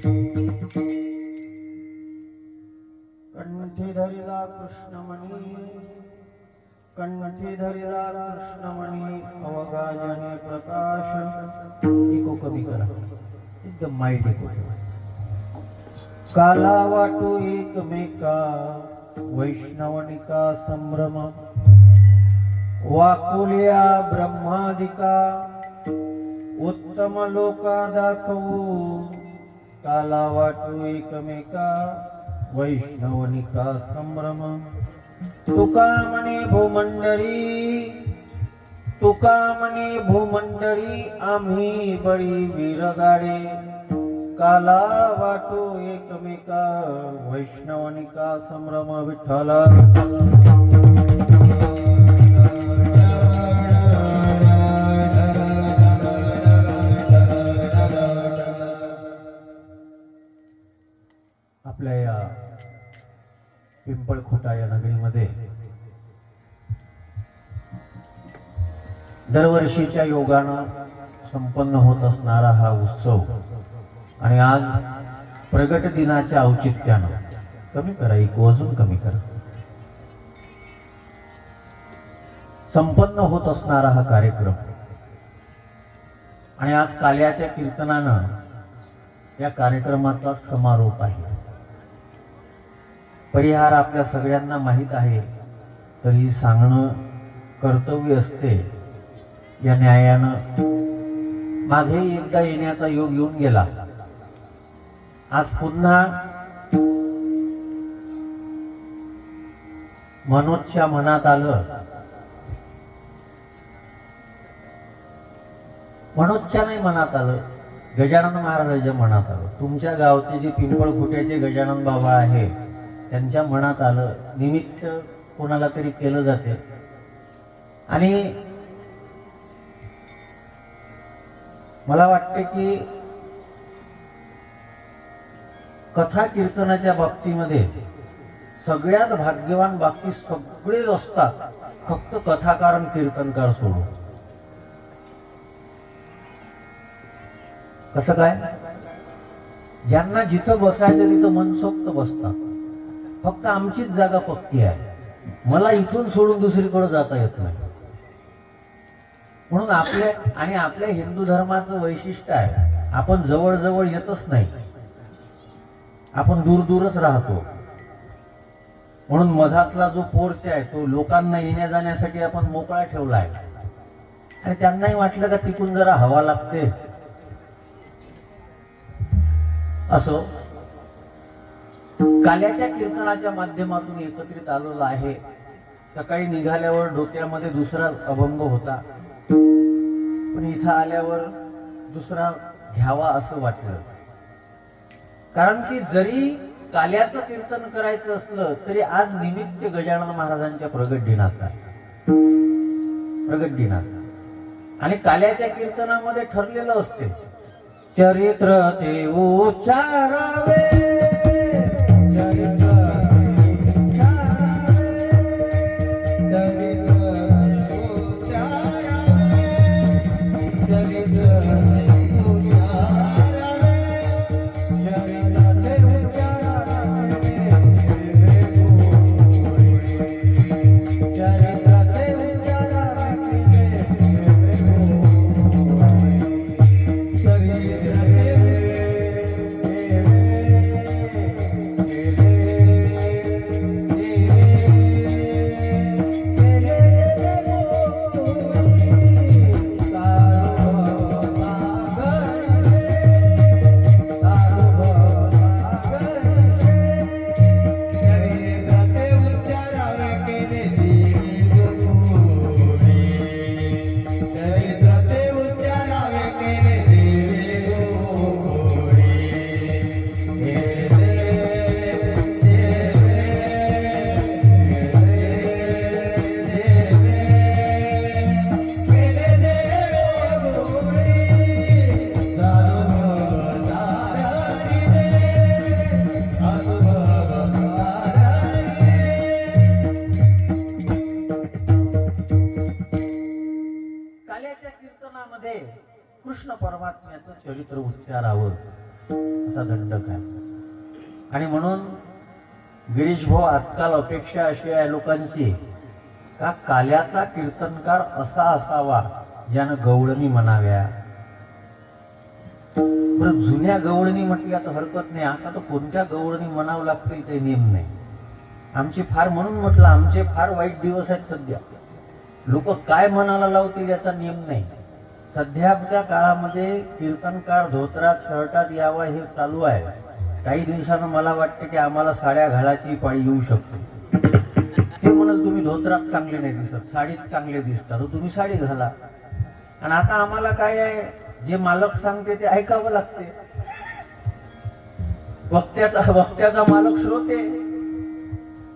कंठी धरिला कृष्णमणी, कंठी धरिला कृष्णमणी, अवगाजने प्रकाश. इको कमी करा, एकदम माईट इको. काला वाटू एकमेका, वैष्णवनिका संभ्रम. वाकुल्या ब्रह्मादिका, उत्तम लोका दाखवू. काला वाटू एकमेका, वैष्णवनिका संभ्रम. तुका म्हणे भूमंडळी, तुका म्हणे भूमंडळी, आम्ही बळी वीरगाडे. काला वाटू एकमेका, वैष्णवनिका संभ्रम. विठ्ठल आपल्या या पिंपळखोटा या नगरीमध्ये दरवर्षीच्या योगानं संपन्न होत असणारा हा उत्सव आणि आज प्रगट दिनाच्या औचित्यानं, कमी करा इको, अजून कमी करा, संपन्न होत असणारा हा कार्यक्रम आणि आज काल्याच्या कीर्तनानं या कार्यक्रमाचा समारोप आहे. परिहार आपल्या सगळ्यांना माहीत आहे, तरी सांगणं कर्तव्य असते. या न्यायानं मागे एकदा येण्याचा योग येऊन गेला. आज पुन्हा मनोजच्या मनात आलं, मनोजच्या नाही मनात आलं, गजानन महाराजांच्या मनात आलं. तुमच्या गावचे जे पिंपळखोट्याचे गजानन बाबा आहे त्यांच्या मनात आलं, निमित्त कोणाला तरी केलं जाते. आणि मला वाटते की कथा कीर्तनाच्या बाबतीमध्ये सगळ्यात भाग्यवान बाकी सगळेच असतात, फक्त कथाकार आणि कीर्तनकार सोडून. कसं काय? ज्यांना जिथं बसायचं तिथं मनसोक्त बसतात. फक्त आमचीच जागा पक्की आहे, मला इथून सोडून दुसरीकडे जाता येत नाही. म्हणून आपल्या हिंदू धर्माचं वैशिष्ट्य आहे, आपण जवळ जवळ येतच नाही, आपण दूर दूरच राहतो. म्हणून मधातला जो पोर्च आहे तो लोकांना येण्या जाण्यासाठी आपण मोकळा ठेवला आहे. आणि त्यांनाही वाटलं का तिकून जरा हवा लागते. असो, काल्याच्या कीर्तनाच्या माध्यमातून एकत्रित आलेलो आहे. सकाळी निघाल्यावर डोक्यामध्ये दुसरा अभंग होता, पण इथं आल्यावर दुसरा घ्यावा असं वाटलं. कारण की जरी काल्याचं कीर्तन करायचं असलं तरी आज निमित्त गजानन महाराजांच्या प्रगट दिनाचा, प्रगट दिनाचा. आणि काल्याच्या कीर्तनामध्ये ठरलेलं असते, चरित्र ते उच्चारावे, चरित्र कृष्ण परमात्म्याचं चरित्र उच्चारावं असा दंडक आहे. आणि म्हणून गिरीश भाऊ, आजकाल अपेक्षा अशी आहे लोकांची का काल्याचा कीर्तनकार असा असावा ज्यानं गवळणी म्हणाव्या. बरं, जुन्या गवळणी म्हटल्या तर हरकत नाही, आता तर कोणत्या गवळणी म्हणावं लागतील काही नियम नाही. आमची फार, म्हणून म्हटलं आमचे फार वाईट दिवस आहेत सध्या. लोक काय म्हणायला लावतील याचा नियम नाही. सध्याच्या काळामध्ये कीर्तनकार धोत्रात शर्टात यावा हे चालू आहे. काही दिवसानं मला वाटतं की आम्हाला साड्या घालायची पाळी येऊ शकते. ते म्हणाल तुम्ही धोत्रात चांगले नाही दिसत, साडीत चांगले दिसतात, तर तुम्ही साडी घाला. आणि आता आम्हाला काय आहे, जे मालक सांगते ते ऐकावं लागते. वक्त्याचा मालक श्रोते.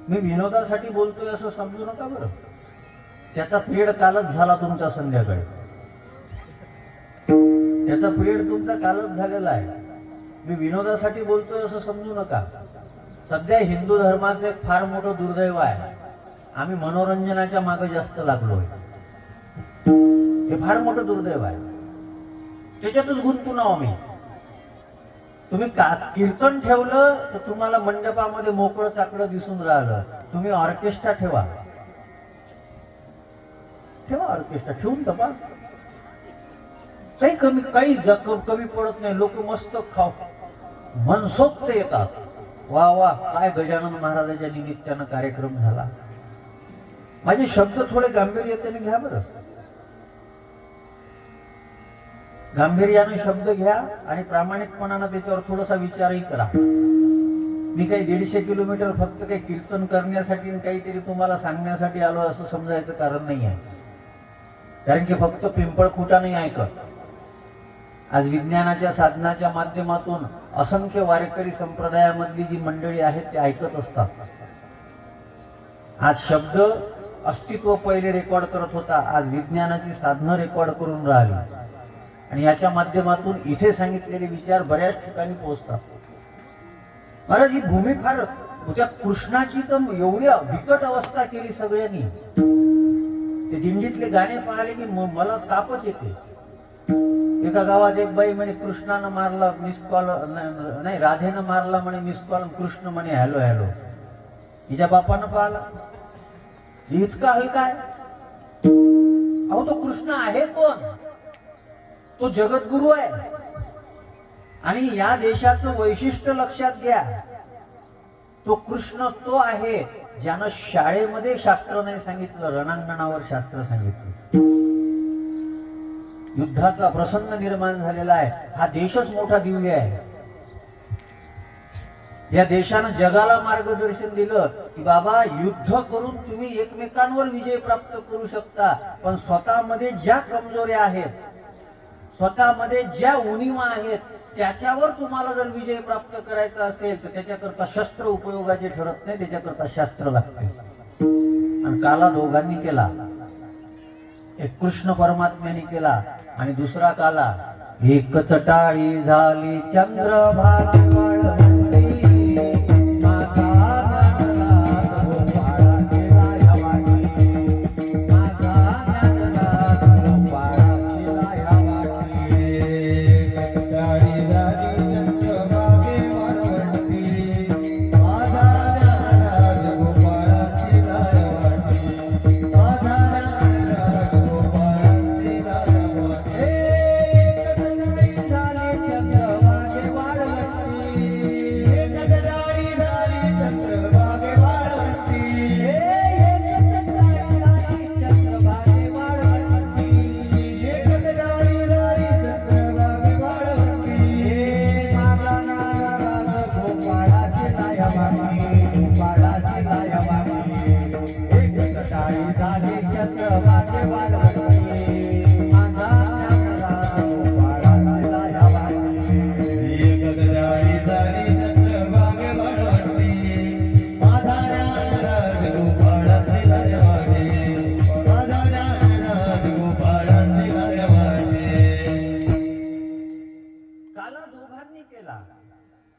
मी विनोदासाठी बोलतोय असं समजू नका बरं. त्याचा पिरियड कालच झाला तुमचा संध्याकाळी. त्याचा पिरियड तुमचा कालच झालेला आहे. मी विनोदासाठी बोलतोय असं समजू नका. सध्या हिंदू धर्माचं एक फार मोठं दुर्दैव आहे, आम्ही मनोरंजनाच्या मागे जास्त लागलोय. हे फार मोठं दुर्दैव आहे. त्याच्यातच गुंतून आहो मी. तुम्ही कीर्तन ठेवलं तर तुम्हाला मंडपामध्ये मोकळं चाकळं दिसून राहिलं. तुम्ही ऑर्केस्ट्रा ठेवा ऑर्केस्ट्रा ठेवून तपा. काही कमी पडत नाही. लोक मस्त मनसोक्त येतात. वा वा, काय गजानन महाराजांच्या निमित्तानं कार्यक्रम झाला. माझे शब्द थोडे गांभीर्याने घ्या बरं. गांभीर्याने शब्द घ्या आणि प्रामाणिकपणानं त्याच्यावर थोडासा विचारही करा. मी काही 150 किलोमीटर फक्त काही कीर्तन करण्यासाठी आणि काहीतरी तुम्हाला सांगण्यासाठी आलो असं समजायचं कारण नाही आहे. कारण की फक्त पिंपळ खुटा नाही ऐकत. आज विज्ञानाच्या साधनाच्या माध्यमातून असंख्य वारकरी संप्रदायामधली जी मंडळी आहेत ते ऐकत असतात. आज शब्द अस्तित्व पहिले रेकॉर्ड करत होता, आज विज्ञानाची साधनं रेकॉर्ड करून राहिली. आणि याच्या माध्यमातून इथे सांगितलेले विचार बऱ्याच ठिकाणी पोहोचतात. महाराज, ही भूमी फार, त्या कृष्णाची तर एवढी बिकट अवस्था केली सगळ्यांनी. ते दिंडीतले गाणे पाहिले की मला तापच येते. एका गावात एक बाई म्हणे कृष्णानं मारला मिस कॉल, नाही राधेनं मारला म्हणे मिस कॉल, कृष्ण म्हणे हॅलो हॅलो. हिच्या बापानं पाहिला, इतका हलका आहे. अहो, तो कृष्ण आहे कोण? तो जगद्गुरु आहे. आणि या देशाचं वैशिष्ट्य लक्षात घ्या. तो कृष्ण तो आहे ज्यानं शाळेमध्ये शास्त्र नाही सांगितलं, रणांगणावर शास्त्र सांगितलं. युद्धाचा प्रसंग निर्माण झालेला आहे. हा देशच मोठा दिव्य आहे. या देशानं जगाला मार्गदर्शन दिलं की बाबा, युद्ध करून तुम्ही एकमेकांवर विजय प्राप्त करू शकता, पण स्वतःमध्ये ज्या कमजोऱ्या आहेत, स्वतःमध्ये ज्या उणिवा आहेत, त्याच्यावर तुम्हाला जर विजय प्राप्त करायचा असेल तर त्याच्याकरता शस्त्र उपयोगाचे ठरत नाही, त्याच्याकरता शास्त्र लागते. आणि काला दोघांनी केला. एक कृष्ण परमात्म्याने केला आणि दुसरा काला. एक चटाळी झाली चंद्रभागी वाळवंटी,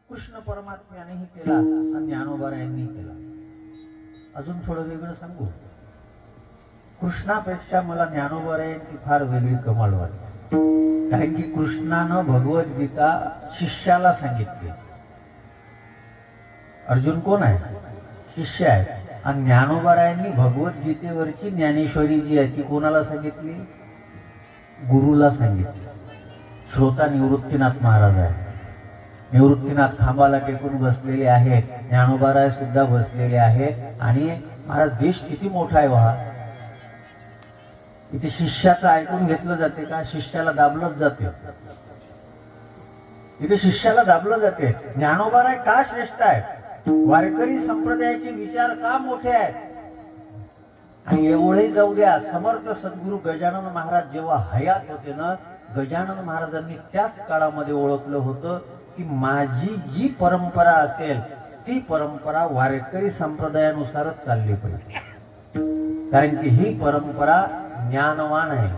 कृष्ण परमात्म्यानेही केला आणि ज्ञानोबारायांनी केला. अजून थोडं वेगळं सांगू. कृष्णापेक्षा मला ज्ञानोबारायांची फार वेगळी कमाल वाटते. कारण की कृष्णानं भगवद्गीता शिष्याला सांगितली. अर्जुन कोण आहे? शिष्य आहे. आणि ज्ञानोबारायांनी भगवद्गीतेवरची ज्ञानेश्वरी जी आहे ती कोणाला सांगितली? गुरुला सांगितली. श्रोता निवृत्तीनाथ महाराज आहे. निवृत्तीनाथ खांबाला टेकून बसलेले आहे, ज्ञानोबाराय सुद्धा बसलेले आहे. आणि महाराज देश किती मोठा आहे वहा. इथे शिष्याचं ऐकून घेतलं जाते का? शिष्याला दाबलंच जाते. इथे शिष्याला दाबलं जाते. ज्ञानोबाराय का श्रेष्ठ आहे? वारकरी संप्रदायाचे विचार का मोठे आहेत? आणि एवढे जाऊ द्या, समर्थ सद्गुरु गजानन महाराज जेव्हा हयात होते ना, गजानन महाराजांनी त्याच काळामध्ये ओळखलं होतं की माझी जी परंपरा असेल ती परंपरा वारकरी संप्रदायानुसारच चालली पाहिजे. कारण की ही परंपरा ज्ञानवान आहे,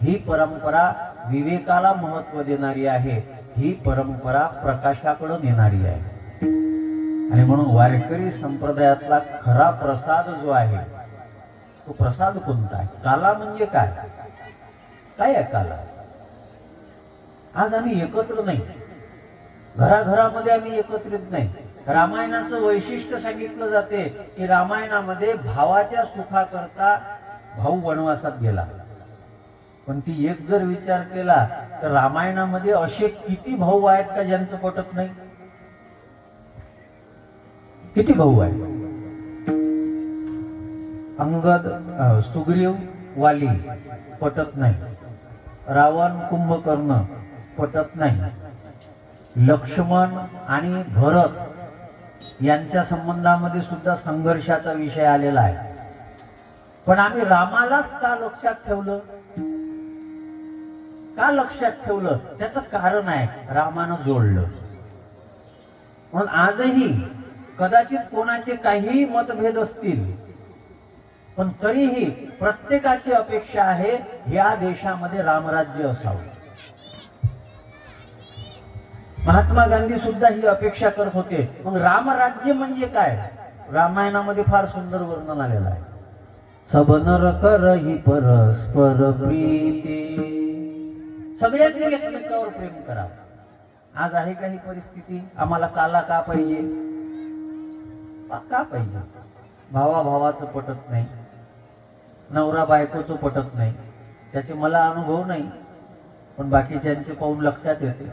ही परंपरा विवेकाला महत्व देणारी आहे, ही परंपरा प्रकाशाकडे नेणारी आहे. आणि म्हणून वारकरी संप्रदायातला खरा प्रसाद जो आहे तो प्रसाद कोणता आहे? काला म्हणजे काय? काय आहे काला? आज आम्ही एकत्र नाही, घराघरामध्ये आम्ही एकत्रित नाही. रामायणाचं वैशिष्ट्य सांगितलं जाते की रामायणामध्ये भावाच्या सुखाकरता भाऊ वनवासात गेला. पण ती एक जर विचार केला तर रामायणामध्ये असे किती भाऊ आहेत का ज्यांचं पटत नाही? किती भाऊ आहेत? अंगद, सुग्रीव, वाली पटत नाही. रावण, कुंभकर्ण पटत नाही. लक्ष्मण आणि भरत यांच्या संबंधामध्ये सुद्धा संघर्षाचा विषय आलेला आहे. पण आम्ही रामालाच का लक्षात ठेवलं? का लक्षात ठेवलं? त्याचं कारण आहे रामानं जोडलं. म्हणून आजही कदाचित कोणाचे काहीही मतभेद असतील पण तरीही प्रत्येकाची अपेक्षा आहे या देशामध्ये रामराज्य असावं. महात्मा गांधी सुद्धा ही अपेक्षा करत होते. मग रामराज्य म्हणजे काय? रामायणामध्ये फार सुंदर वर्णन आलेलं आहे. सब नर करही परस्पर प्रीती, सगळ्यांनी एकमेकावर प्रेम करावं. आज आहे का ही परिस्थिती? आम्हाला काला का पाहिजे? का पाहिजे? भावा भावाचं पटत नाही, नवरा बायकोचं पटत नाही. त्याचे मला अनुभव नाही पण बाकीच्यांचे पाहून लक्षात येते.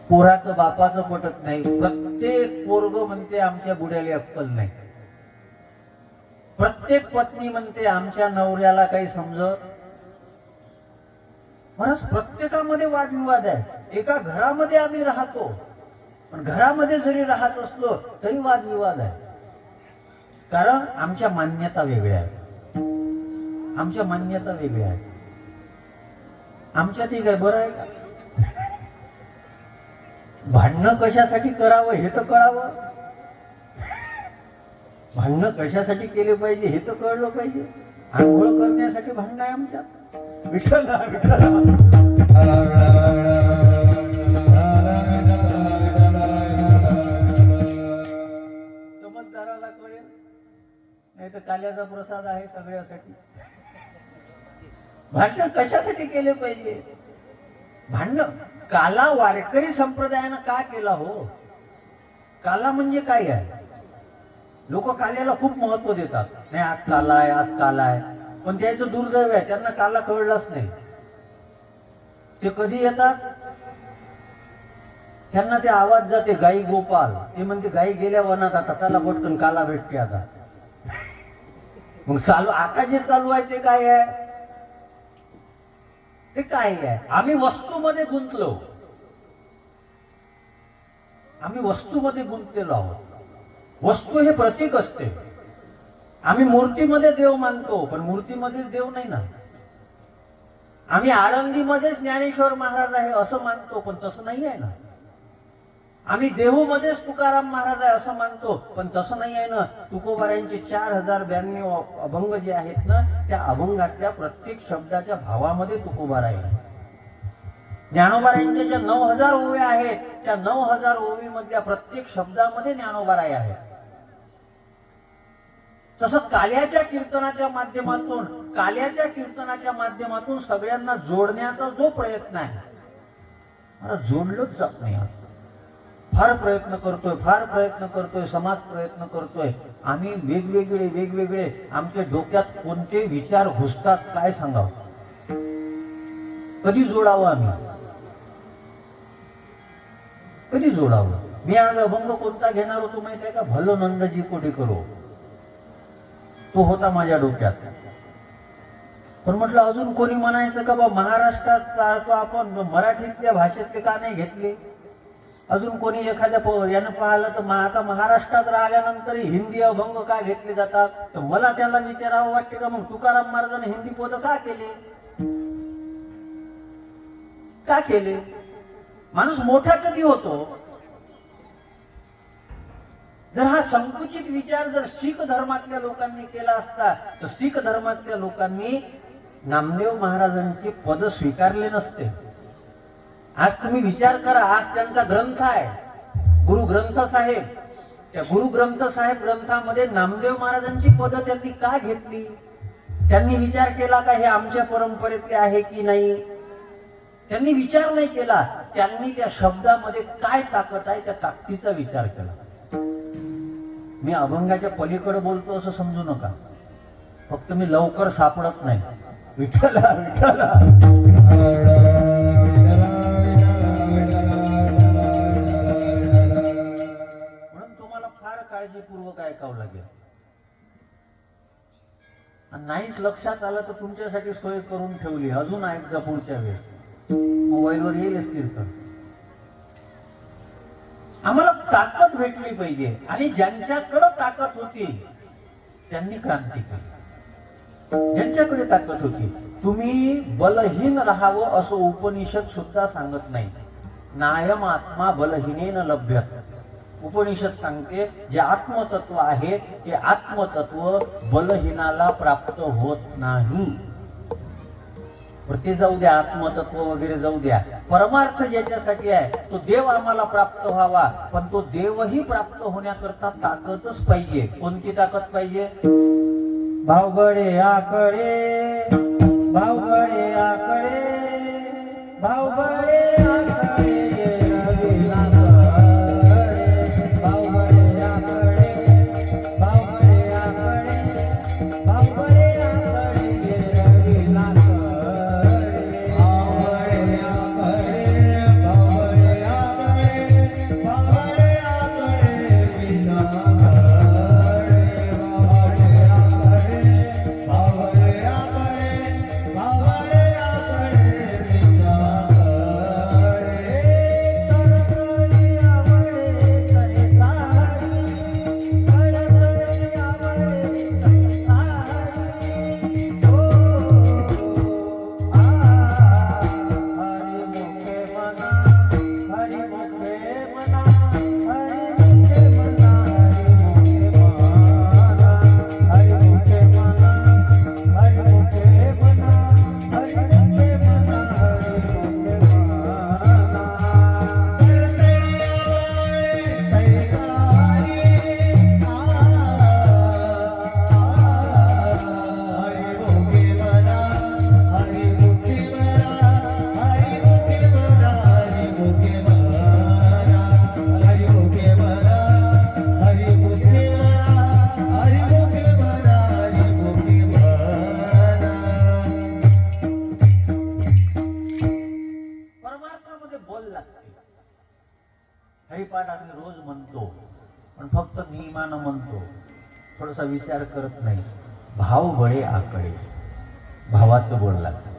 पोराचं बापाचं पटत नाही. प्रत्येक पोरग म्हणते आमच्या बुड्याला अक्कल नाही. प्रत्येक पत्नी म्हणते आमच्या नवऱ्याला काही समजत. बरंच प्रत्येकामध्ये वादविवाद आहे. एका घरामध्ये आम्ही राहतो पण घरामध्ये जरी राहत असलो तरी वादविवाद आहे. कारण आमच्या मान्यता वेगळ्या आहेत. आमच्या मान्यता वेगळ्या आहेत. आमच्या ते काय बरं आहे का? भांडणं कशासाठी करावं हे तर कळावं. भांडणं कशासाठी केले पाहिजे हे तर कळलं पाहिजे. आंघोळ करण्यासाठी भांडण आहे आमच्यात. विठ्ठल समजदाराला कळेल, नाही तर काल्याचा प्रसाद आहे सगळ्यासाठी. भांडण कशासाठी केले पाहिजे? भांडण काला वारकरी संप्रदायानं का केला हो? काला म्हणजे काय आहे? लोक काल्याला खूप महत्व देतात. नाही आज काला आहे, आज काला आहे. पण त्याचं दुर्दैव आहे त्यांना काला कळलाच नाही. ते कधी येतात? त्यांना ते आवाज जाते गाई गोपाल. ते म्हणते गाई गेल्या वनात, आता चला पटकन काला भेटते आता. मग चालू आता जे चालू आहे ते काय आहे? ते काय आहे? आम्ही वस्तूमध्ये गुंतलो. आम्ही वस्तूमध्ये गुंतलेलो आहोत. वस्तू हे प्रतीक असते. आम्ही मूर्तीमध्ये देव मानतो पण मूर्तीमध्येच देव नाही ना. आम्ही आळंदीमध्येच ज्ञानेश्वर महाराज आहे असं मानतो पण तसं नाही आहे ना. आम्ही देहूमध्येच तुकाराम महाराज आहे असं मानतो पण तसं नाही आहे ना. तुकोबारायांचे 4092 अभंग जे आहेत ना त्या अभंगातल्या प्रत्येक शब्दाच्या भावामध्ये तुकोबार आहे. ज्ञानोबारायांच्या ज्या 9000 ओव्या आहेत त्या 9000 ओवी मधल्या प्रत्येक शब्दामध्ये ज्ञानोबाराय आहे. तसं काल्याच्या कीर्तनाच्या माध्यमातून सगळ्यांना जोडण्याचा जो प्रयत्न आहे, मला जोडलंच जात नाही. फार प्रयत्न करतोय, समाज प्रयत्न करतोय. आम्ही वेगवेगळे आमच्या डोक्यात कोणते विचार घुसतात काय सांगावं. कधी जोडावं आम्ही, कधी जोडावं. मी आज अभंग कोणता घेणार होतो माहिती आहे का? भलो नंदजी कोटी करो, तो होता माझ्या डोक्यात. पण म्हटलं अजून कोणी म्हणायचं का बा महाराष्ट्रात राहतो आपण, मराठीतल्या भाषेतले का नाही घेतले. अजून कोणी एखाद्या यानं पाहिलं तर आता महाराष्ट्रात राहिल्यानंतर हिंदी अभंग का घेतले जातात. तर मला त्याला विचारावं वाटते का मग तुकाराम महाराजांनी हिंदी पद का केले. माणूस मोठा कधी होतो? जर हा संकुचित विचार जर शीख धर्मातल्या लोकांनी केला असता तर शीख धर्मातल्या लोकांनी नामदेव महाराजांचे पद स्वीकारले नसते. आज तुम्ही विचार करा, आज त्यांचा ग्रंथ आहे गुरु ग्रंथ साहेब. त्या गुरु ग्रंथ साहेब ग्रंथामध्ये नामदेव महाराजांची पद त्यांनी का घेतली? त्यांनी विचार केला का हे आमच्या परंपरेतले आहे की नाही? त्यांनी विचार नाही केला. त्यांनी त्या शब्दामध्ये काय ताकद आहे त्या ताकदीचा विचार केला. मी अभंगाच्या पलीकडे बोलतो असं समजू नका. फक्त मी लवकर सापडत नाही. विठ्ठला विठ्ठला म्हणून तुम्हाला फार काळजीपूर्वक ऐकावं लागेल. आणि नाहीच लक्षात आलं तर तुमच्यासाठी सोय करून ठेवली. अजून ऐकजा पुढच्या वेळेस. मोबाईलवर येईलच कीर्तन. आम्हाला ताकद भेटली पाहिजे. आणि ज्यांच्याकडे ताकद होती त्यांनी क्रांती केली. ज्यांच्याकडे ताकद होती. तुम्ही बलहीन राहावं असं उपनिषद सुद्धा सांगत नाही. नायम आत्मा बलहीनेन लभ्यत. उपनिषद सांगते जे आत्मतत्व आहे ते आत्मतत्व बलहीनाला प्राप्त होत नाही. ते जाऊ द्या, आत्मतत्व वगैरे जाऊ द्या. परमार्थ ज्याच्यासाठी आहे तो देव आम्हाला प्राप्त व्हावा. पण तो देवही प्राप्त होण्याकरता ताकदच पाहिजे. कोणती ताकद पाहिजे? भावगडे आकडे, भावगडे आकडे, भावगडे आकडे, हरिपाठ आम्ही रोज म्हणतो पण फक्त नियमानं म्हणतो. थोडासा विचार करत नाही. भाव बळे आकडे, भावाचं बोल लागतं.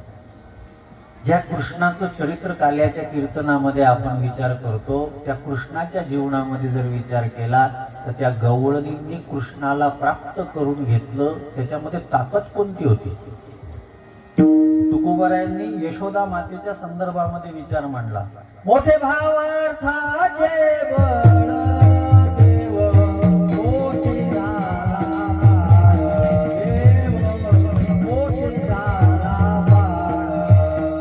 ज्या कृष्णाचं चरित्र काल्याच्या कीर्तनामध्ये आपण विचार करतो त्या कृष्णाच्या जीवनामध्ये जर विचार केला तर त्या गवळणींनी कृष्णाला प्राप्त करून घेतलं. त्याच्यामध्ये ताकद कोणती होती? तुकोबारायांनी यशोदा मातेच्या संदर्भामध्ये विचार मांडला. मोठे भावार्थाचे बळ देव मोठी झाला देव मोठी झाला बाळ.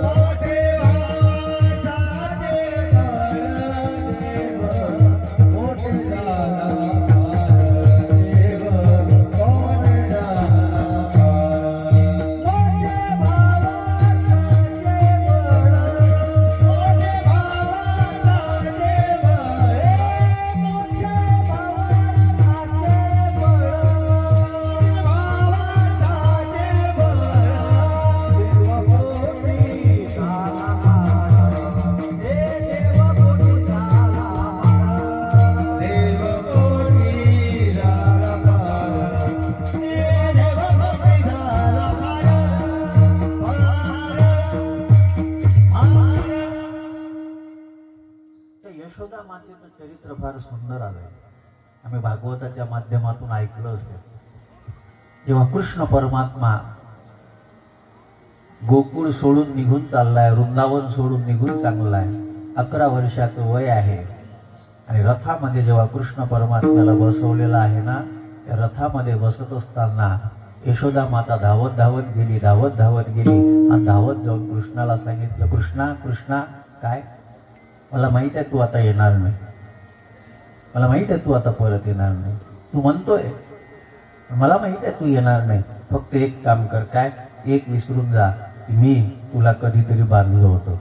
मोठे भावार्थाचे बळ देव मोठी झाला देव कोण चरित्र फार सुंदर आलंय. आम्ही भागवताच्या माध्यमातून ऐकलं असेल. जेव्हा कृष्ण परमात्मा गोकुळ सोडून निघून चाललाय, वृंदावन सोडून निघून चाललाय, 11 वर्षाचं वय आहे आणि रथामध्ये जेव्हा कृष्ण परमात्म्याला बसवलेला आहे ना, त्या रथामध्ये बसत असताना यशोदा माता धावत धावत गेली आणि धावत जाऊन कृष्णाला सांगितलं, कृष्णा कृष्णा काय, मला माहित आहे तू आता येणार नाही, मला माहित आहे तू आता परत येणार नाही, तू म्हणतोय मला माहित आहे तू येणार नाही, फक्त एक काम कर, काय, एक विसरून जा, मी तुला कधीतरी बांधलं होतं.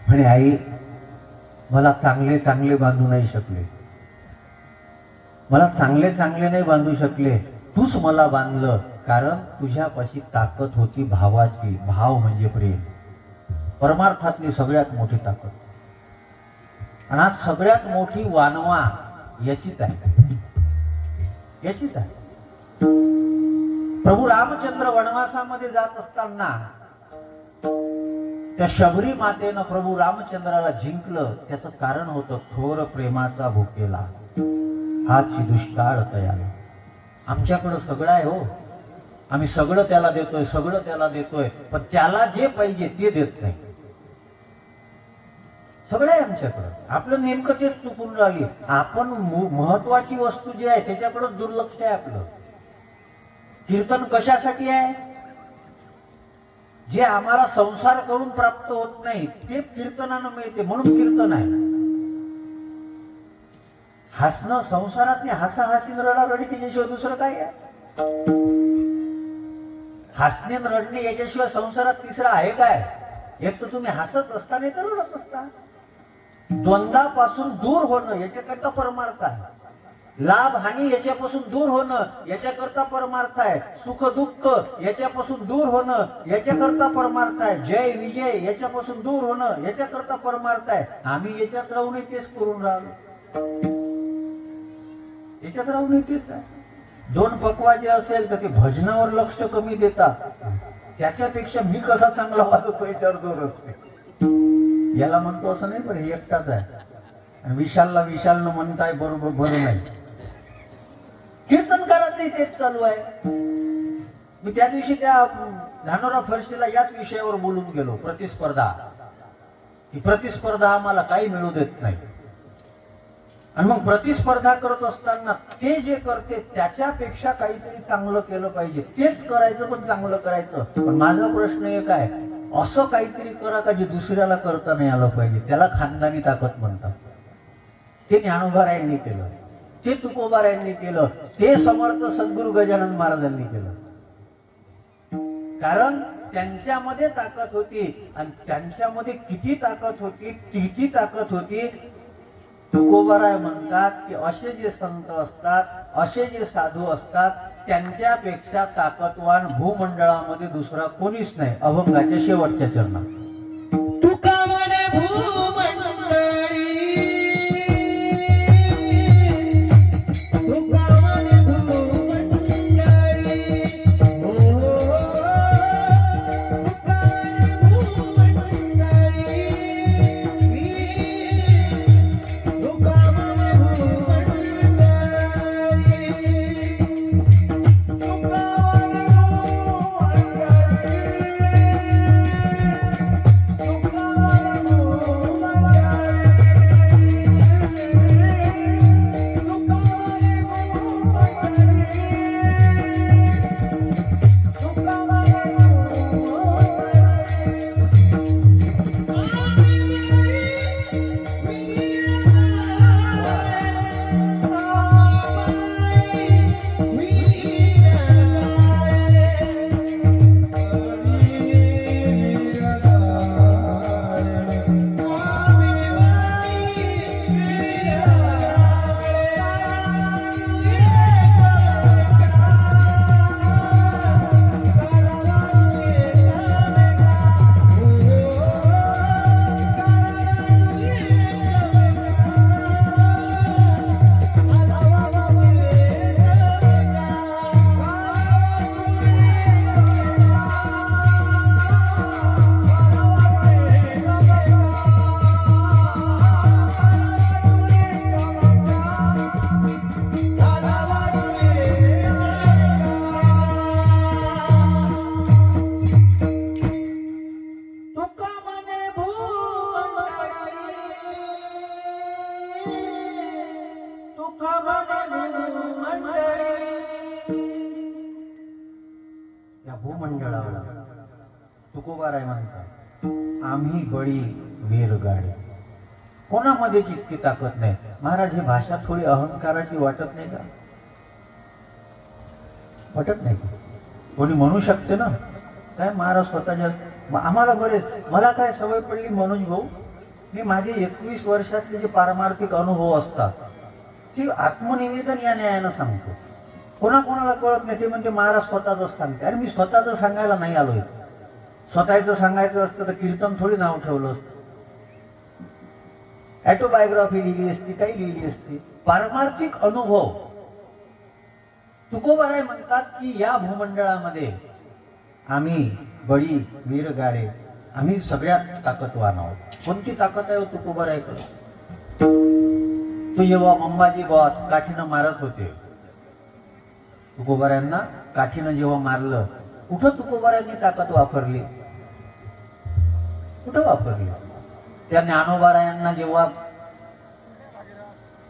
म्हणे आई मला चांगले चांगले बांधू नाही शकले, मला चांगले चांगले नाही बांधू शकले, तूच मला बांधलं, कारण तुझ्यापाशी ताकद होती भावाची. भाव म्हणजे प्रेम, परमार्थातली सगळ्यात मोठी ताकद. आणि आज सगळ्यात मोठी वानवा याचीच आहे, याचीच आहे. प्रभू रामचंद्र वनवासामध्ये जात असताना त्या शबरी मातेनं प्रभू रामचंद्राला जिंकलं. त्याचं कारण होतं थोर प्रेमाचा भुकेला हाची दुष्काळ तयाला. आमच्याकडं सगळं आहे हो, आम्ही सगळं त्याला देतोय, सगळं त्याला देतोय, पण त्याला जे पाहिजे ते देत नाही. सगळं आहे आमच्याकडं, आपलं नेमकं तेच चुकून राहिली. आपण महत्वाची वस्तू जी आहे त्याच्याकडं दुर्लक्ष आहे आपलं. कीर्तन कशासाठी आहे? जे आम्हाला संसार करून प्राप्त होत नाही ते कीर्तनानं मिळते, म्हणून कीर्तन आहे. हसणं संसारात हसाहसी रडारडी त्याच्याशिवाय दुसरं काय आहे? हसणे रडणे याच्याशिवाय संसारात तिसरं आहे काय? एक तर तुम्ही हसत असता नाही तर रडत असता. द्वंद्वापासून दूर होणं याच्याकरता परमार्थ आहे. लाभ हानी याच्यापासून दूर होणं याच्याकरता परमार्थ आहे. सुख दुःख याच्यापासून दूर होणं याच्याकरता परमार्थ आहे. जय विजय याच्यापासून दूर होणं याच्याकरता परमार्थ आहे. आम्ही याच्यात राहूनही तेच करून राहिलो, याच्यात राहूनही तेच आहे. 2 पकवाजे असेल तर ते भजनावर लक्ष कमी देतात, त्याच्यापेक्षा मी कसा चांगला वाजवतो याच्यावर जोर असते. याला म्हणतो असं नाही, पण हे एकटाच आहे. आणि विशालला विशालनं म्हणताय बरोबर बरं नाही. कीर्तनकाराचंही तेच चालू आहे. मी त्या दिवशी त्या धानोरा फरशीला याच विषयावर बोलून गेलो. प्रतिस्पर्धा, ही प्रतिस्पर्धा आम्हाला काही मिळू देत नाही. आणि मग प्रतिस्पर्धा करत असताना ते जे करते त्याच्यापेक्षा काहीतरी चांगलं केलं पाहिजे. तेच करायचं पण चांगलं करायचं. पण माझा प्रश्न एक आहे, असं काहीतरी करा का जे दुसऱ्याला करता नाही आलं पाहिजे. त्याला खानदानी ताकद म्हणतात. ते ज्ञानोबारायांनी केलं, ते तुकोबारायांनी केलं, ते समर्थ सद्गुरु गजानन महाराजांनी केलं. कारण त्यांच्यामध्ये ताकद होती. आणि त्यांच्यामध्ये किती ताकद होती, किती ताकद होती. तुकोबाराय म्हणतात की असे जे संत असतात, असे जे साधू असतात, त्यांच्यापेक्षा ताकदवान भूमंडळामध्ये दुसरा कोणीच नाही. अभंगाच्या शेवटच्या चरणात तुका म्हणे भूमंडळी, तुका म्हणे भूमंडळी, या भूमंडळाला तुकोबाराय म्हणतात आम्ही बळी वीर गाडे. कोणामध्येच इतकी ताकद नाही. महाराज, ही भाषा थोडी अहंकाराची वाटत नाही का? वाटत नाही? कोणी म्हणू शकते ना काय महाराज स्वतःच्या, आम्हाला बरेच, मला काय सवय पडली मनोज भाऊ, मी माझे 21 वर्षातले जे पारमार्थिक अनुभव असतात ती आत्मनिवेदन या न्यायानं सांगतो. कोणाकोणाला कळत नाही, ते म्हणते महाराज स्वतःच सांगते. अरे मी स्वतःच सांगायला नाही आलोय. स्वतःचं सांगायचं असतं तर कीर्तन थोडी नाव ठेवलं असतं, ऑटोबायोग्राफी लिहिली असती, काही लिहिली असती. पारमार्थिक अनुभव. तुकोबाराय म्हणतात की या भूमंडळामध्ये आम्ही बळी वीर गाडे, आम्ही सगळ्यात ताकदवान आहोत. कोणती ताकद आहे तुकोबारायकडे? तो जेव्हा अंबाजी गावात काठीनं मारत होते, तुकोबारायांना काठीनं जेव्हा मारलं, कुठं तुकोबारायांनी ताकद वापरली? कुठं वापरली? त्या ज्ञानोबारायांना जेव्हा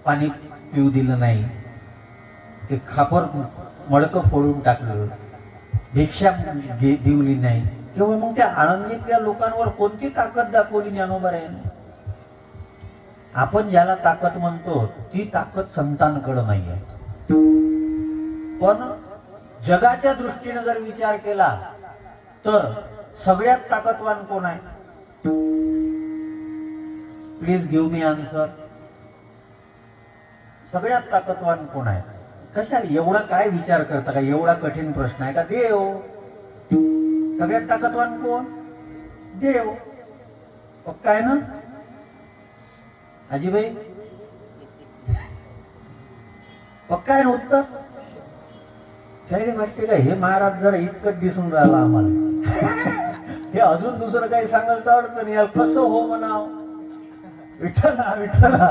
पाणी पिऊ दिलं नाही, ते खापर मडकं फोडून टाकलं, भिक्षा दिवली नाही, तेव्हा मग त्या आळंदीतल्या लोकांवर कोणती ताकद दाखवली ज्ञानोबारायांनी? आपण ज्याला ताकद म्हणतो ती ताकद संतांकडे नाही आहे. पण जगाच्या दृष्टीने जर विचार केला तर सगळ्यात ताकदवान कोण आहे? Please give me answer. सगळ्यात ताकदवान कोण आहे? कशाला एवढा काय विचार करता का? एवढा कठीण प्रश्न आहे का? देव. सगळ्यात ताकदवान कोण? देव. पक्का आहे ना आजीबाई? पक्का आहे ना उत्तर? त्याने वाटते का हे महाराज जरा इतकं दिसून राहिला आम्हाला, हे अजून दुसरं काही सांगायला तर अडचण यार. कसं हो म्हणाव? विठ्ठला विठ्ठला.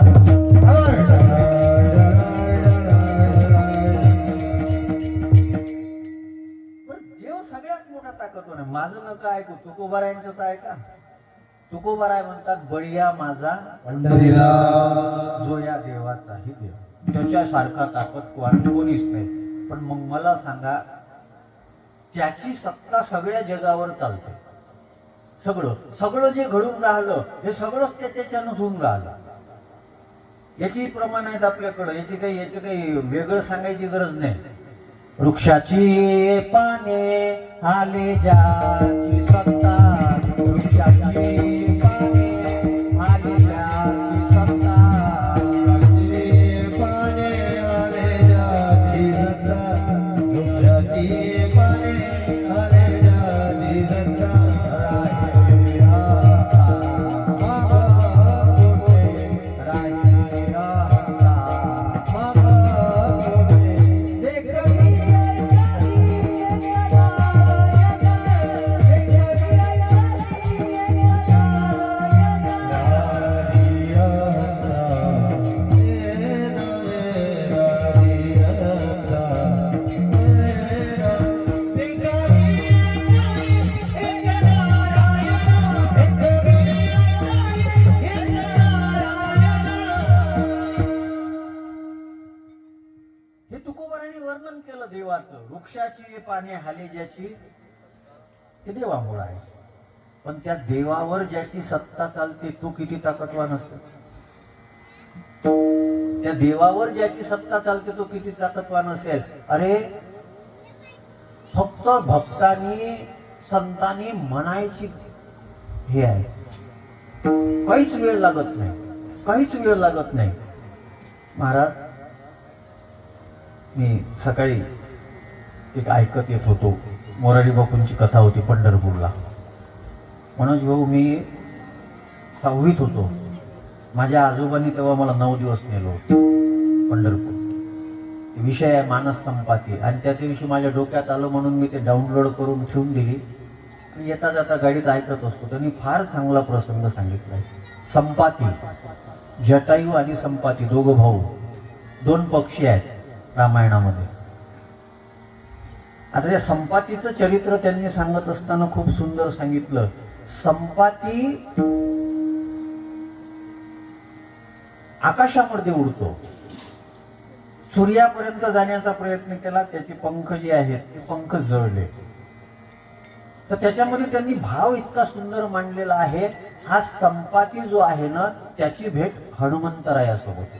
देव सगळ्यात मोठा ताकदवान आहे. माझं नका ऐकू, तुकोबारायांचं तर ऐका. तुकोबाराय म्हणतात बळीया माझा पंढरीला, जो या देवाचाही देव, त्याच्यासारखा ताकदवान कोणीच नाही. पण मग मला सांगा, त्याची सत्ता सगळ्या जगावर चालते. सगळं सगळं जे घडून राहिलं हे सगळंच त्याच्यानं होऊन राहिलं. याची प्रमाण आहेत आपल्याकडं, याची काही वेगळं सांगायची गरज नाही. वृक्षाची पाने आले ज्याची सत्ता, वृक्षाची पाने आले ज्याची सत्ता, पाने आले ज्याची सत्ता, वृक्षाची पाने आले ज्याची सत्ता. वर्णन केलं देवाचं. वृक्षाची पाने हाले ज्याची, ते देवामुळे आहे. पण त्या देवावर ज्याची सत्ता चालते तो किती ताकदवान असतो? त्या देवावर ज्याची सत्ता चालते तो किती ताकदवान असेल? अरे फक्त भक्तांनी संतांनी म्हणायची हे आहे. काहीच वेळ लागत नाही, काहीच वेळ लागत नाही. महाराज, मी सकाळी एक ऐकत येत होतो, मोरारी बापूंची कथा होती पंढरपूरला. मनोज भाऊ, मी 6वीत होतो. माझ्या आजोबांनी तेव्हा मला 9 दिवस नेलो पंढरपूर. विषय आहे मानस संपाती, आणि त्या दिवशी माझ्या डोक्यात आलं म्हणून मी ते डाउनलोड करून ठेवून दिली. येता जाता गाडीत ऐकत असतो. त्यांनी फार चांगला प्रसंग सांगितलाय. संपाती, जटायू आणि संपाती, दोघं भाऊ, 2 पक्षी आहेत रामायणामध्ये. आता त्या संपातीचं चरित्र त्यांनी सांगत असताना खूप सुंदर सांगितलं. संपाती आकाशामध्ये उडतो सूर्यापर्यंत जाण्याचा प्रयत्न केला, त्याचे पंख जे आहेत ते पंख जळले. तर त्याच्यामध्ये त्यांनी भाव इतका सुंदर मांडलेला आहे. हा संपाती जो आहे ना, त्याची भेट हनुमंतरायासोबत,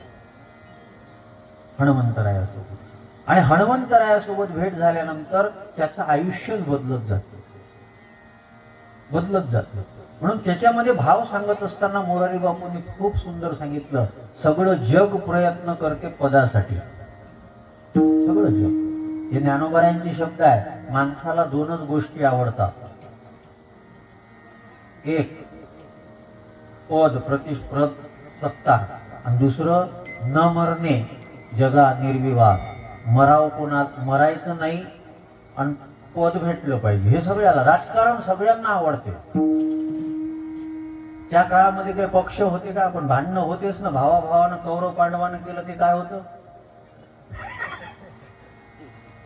आणि हनुमंतरायासोबत भेट झाल्यानंतर त्याचं आयुष्यच बदलत जातं. म्हणून त्याच्यामध्ये भाव सांगत असताना मोरारी बापूंनी खूप सुंदर सांगितलं, सगळं जग प्रयत्न करते पदासाठी. सगळं जग, हे ज्ञानोबारायांचे शब्द आहे. माणसाला दोनच गोष्टी आवडतात, एक पद प्रतिस्पर्ध सत्ता, आणि दुसरं न मरणे, जगा निर्विवाद. मरायचं नाही आणि पद भेटलं पाहिजे. हे सगळ्याला, राजकारण सगळ्यांना आवडते. त्या काळामध्ये काही पक्ष होते का? आपण भांडणं होतेच ना. भावाभावानं कौरव पांडवानं केलं ते काय होतं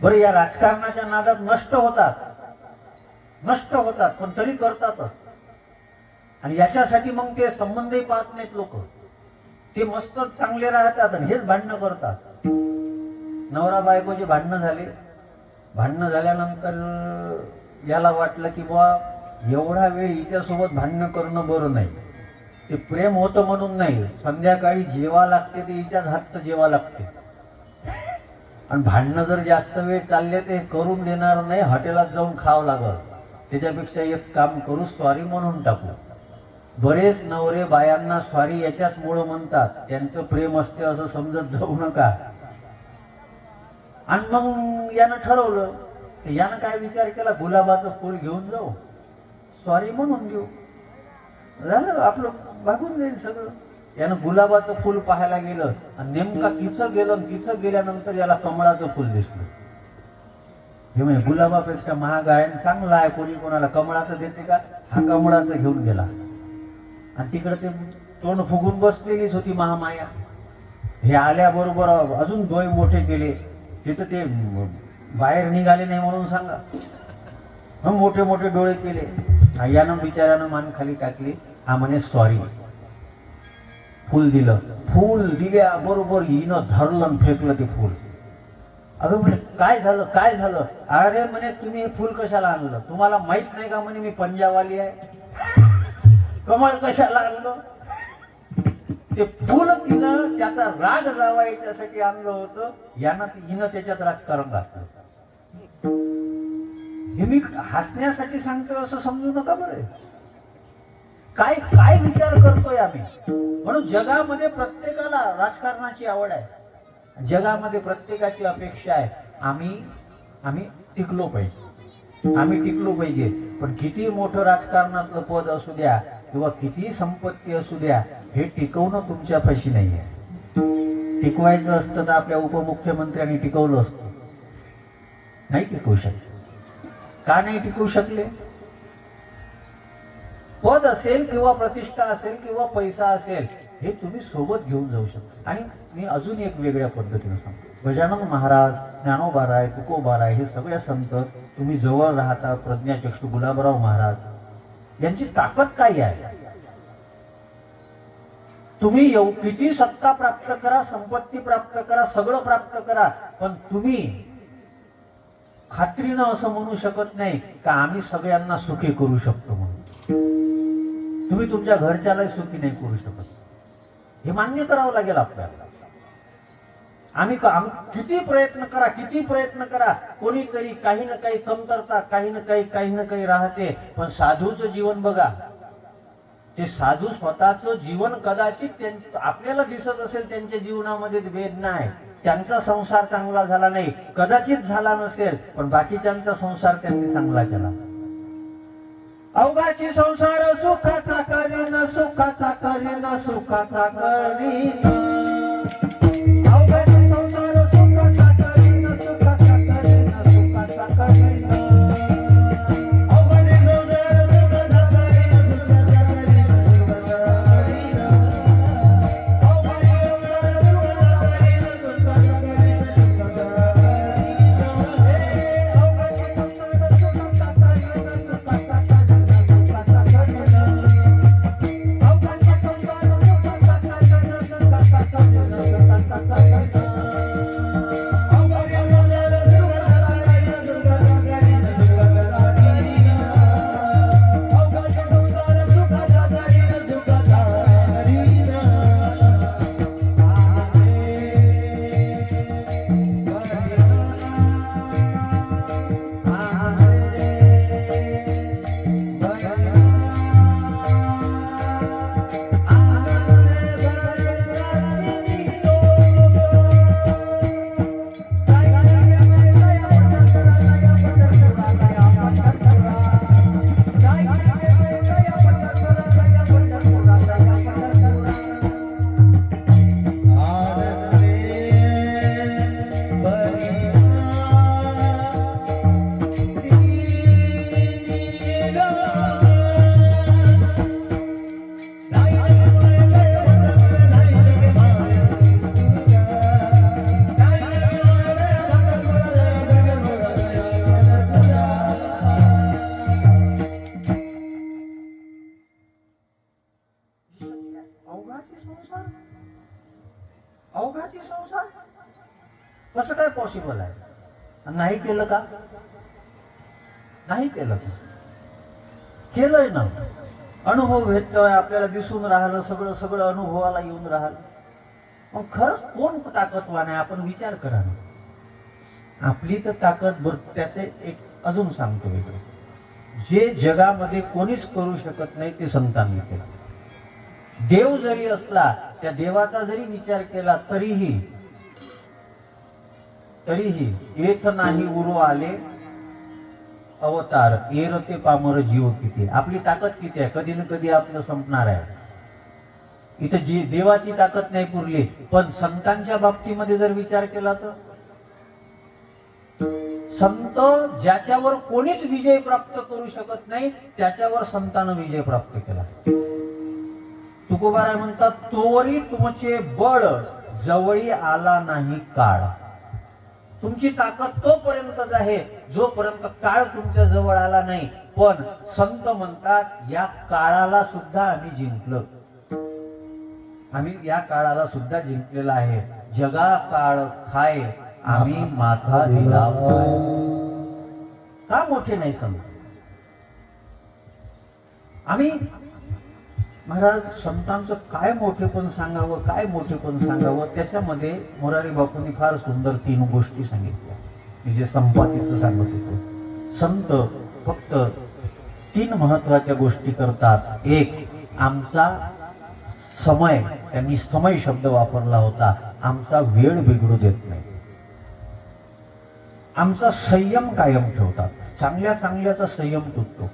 बरं? या राजकारणाच्या नादात नष्ट होतात, पण तरी करतातच. आणि याच्यासाठी मग ते संबंधही पाहत नाहीत लोक. ते मस्त चांगले राहतात आणि हेच भांडणं करतात. नवरा बायकोचे भांडणं झाल्यानंतर याला वाटलं की बुवा एवढा वेळ हिच्यासोबत भांडणं करणं बरं नाही. ते प्रेम होतं म्हणून नाही, संध्याकाळी जेवा लागते ते हिच्याच हातचं जेवा लागते. आणि भांडणं जर जास्त वेळ चालले ते करून देणार नाही, हॉटेलात जाऊन खावं लागल. त्याच्यापेक्षा एक काम करू, सॉरी म्हणून टाकू. बरेच नवरे बायांना सॉरी याच्याच मुळे म्हणतात, त्यांचं प्रेम असते असं समजत जाऊ नका. आणि मग यानं ठरवलं, यानं काय विचार केला, गुलाबाचं फूल घेऊन जाऊ, सॉरी म्हणून देऊ, झालं आपलं, भागून जाईल सगळं. यानं गुलाबाचं फुल पाहायला गेलं आणि नेमका तिथं गेलं. तिथं गेल्यानंतर याला कमळाचं फुल दिसलं. हे म्हणजे गुलाबापेक्षा महाग आहे, चांगला आहे, कोणी कोणाला कमळाचं देते का? हा कमळाचं घेऊन गेला. आणि तिकडे ते तोंड फुगून बसलेलीच होती महामाया. हे आल्याबरोबर अजून डोळे मोठे केले. तिथं ते बाहेर निघाले नाही म्हणून सांगा, मग मोठे मोठे डोळे केले. यानं बिचाऱ्यानं मान खाली टाकली. हा म्हणे सॉरी. फूल दिलं. फूल दिल्याबरोबर हिनं धरलं आणि फेकलं ते फूल. अगं म्हणे काय झालं? अरे म्हणे तुम्ही हे फूल कशाला आणलं? तुम्हाला माहित नाही का म्हणे मी पंजाबवाली आहे? कमळ कशाला आणलं? ते फूल तिनं त्याचा राग जावा याच्यासाठी आणलं होतं. हिनं त्याच्यात राजकारण घातलं. हे मी हसण्यासाठी सांगतो असं समजू नका बरं. काय काय विचार करतोय आम्ही? म्हणून जगामध्ये प्रत्येकाला राजकारणाची आवड आहे. जगामध्ये प्रत्येकाची अपेक्षा आहे आम्ही टिकलो पाहिजे. पण किती मोठं राजकारणातलं पद असू द्या किंवा किती संपत्ती असू द्या, हे टिकवणं तुमच्या पाशी नाहीये. टिकवायचं असतं तर आपल्या उपमुख्यमंत्र्यांनी टिकवलं असतं. नाही टिकवू शकले. का नाही टिकवू शकले? पद असेल किंवा प्रतिष्ठा असेल किंवा पैसा असेल, हे तुम्ही सोबत घेऊन जाऊ शकता. आणि मी अजून एक वेगळ्या पद्धतीने सांगतो. गजानन महाराज, ज्ञानोबाराय, तुकोबाराय, हे सगळे संत तुम्ही जवळ राहता. प्रज्ञाचक्षु गुलाबराव महाराज यांची ताकद काय आहे? तुम्ही किती सत्ता प्राप्त करा, संपत्ती प्राप्त करा, सगळं प्राप्त करा, पण तुम्ही खात्रीनं असं म्हणू शकत नाही का आम्ही सगळ्यांना सुखी करू शकतो म्हणून. तुम्ही तुमच्या घरच्यालाही सुखी नाही करू शकत. हे मान्य करावं लागेल आपल्याला. आम्ही किती प्रयत्न करा, कोणीतरी काही ना काही कमतरता, काही ना काही राहते. पण साधूचं जीवन बघा. ते साधू स्वतःचं जीवन कदाचित आपल्याला दिसत असेल त्यांच्या जीवनामध्ये वेदना आहे, त्यांचा संसार चांगला झाला नाही, कदाचित झाला नसेल, पण बाकीच्यांचा संसार त्यांनी चांगला केला. अवघाची संसार सुखाचा करीन, सुखाचा करीन, सुखाचा करीन. अवघाची संसार सुखाचा करीन, सुखाचा करीन, सुखाचा करीन. Tata संसार? कसं काय पॉसिबल आहे? नाही केलं का? नाही केलं का? केलंय ना. अनुभव भेटतोय आपल्याला, दिसून राहिलं, सगळं सगळं अनुभवाला येऊन राहिलं. मग खरंच कोण ताकदवान आहे? आपण विचार करा ना. आपली तर ताकद त्याचे एक अजून सांगतो वेगळं, जे जगामध्ये कोणीच करू शकत नाही ते संतांनी केलं. देव जरी असला, त्या देवाचा जरी विचार केला तरीही येथ नाही उरो आले अवतार, एरते पामर जीव किती. आपली ताकद किती आहे? कधी ना कधी आपलं संपणार आहे. इथं जी देवाची ताकद नाही पुरली, पण संतांच्या बाबतीमध्ये जर विचार केला तर संत ज्याच्यावर कोणीच विजय प्राप्त करू शकत नाही त्याच्यावर संतानं विजय प्राप्त केला. तुकोबाराय म्हणतात, तोवरी तुमचे बळ जवळी आला नाही काळ. तुमची ताकद तोपर्यंतच आहे जोपर्यंत काळ तुमच्या जवळ आला नाही. पण संत म्हणतात या काळाला सुद्धा आम्ही जिंकलो. आम्ही या काळाला सुद्धा जिंकलेला आहे. जगा काळ खाय आम्ही माथा दिला पाय. का मोठे नाही संत? आम्ही महाराज संतांचं काय मोठेपण सांगावं, काय मोठेपण सांगावं. त्याच्यामध्ये मोरारी बापूंनी फार सुंदर 3 गोष्टी सांगितल्या. मी जे संपातीचं सांगत होतो, संत फक्त 3 महत्वाच्या गोष्टी करतात. एक, आमचा समय, त्यांनी समय शब्द वापरला होता, आमचा वेळ बिघडू देत नाही. आमचा संयम कायम ठेवतात. चांगल्या चांगल्याचा संयम तुटतो.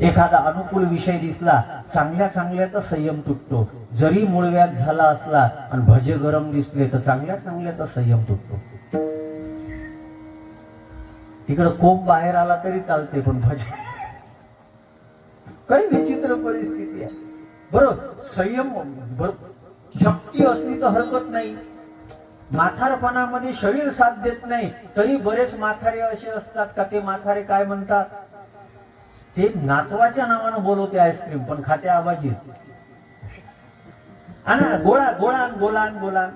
एखादा अनुकूल विषय दिसला, चांगल्या चांगल्याचा संयम तुटतो. जरी मूळव्याध झाला असला आणि भजे गरम दिसले तर चांगल्या चांगल्याचा संयम तुटतो. तिकडं कोंब बाहेर आला तरी चालते, पण भजे काही विचित्र परिस्थिती आहे. बरोबर, संयम शक्ती असली तर हरकत नाही. म्हातारपणामध्ये शरीर साथ देत नाही, तरी बरेच म्हातारे असे असतात का ते म्हातारे काय म्हणतात, ते नातवाच्या नावानं बोलवते आईस्क्रीम पण खाते आबाजी. गोळा गोळा गोळा गोळा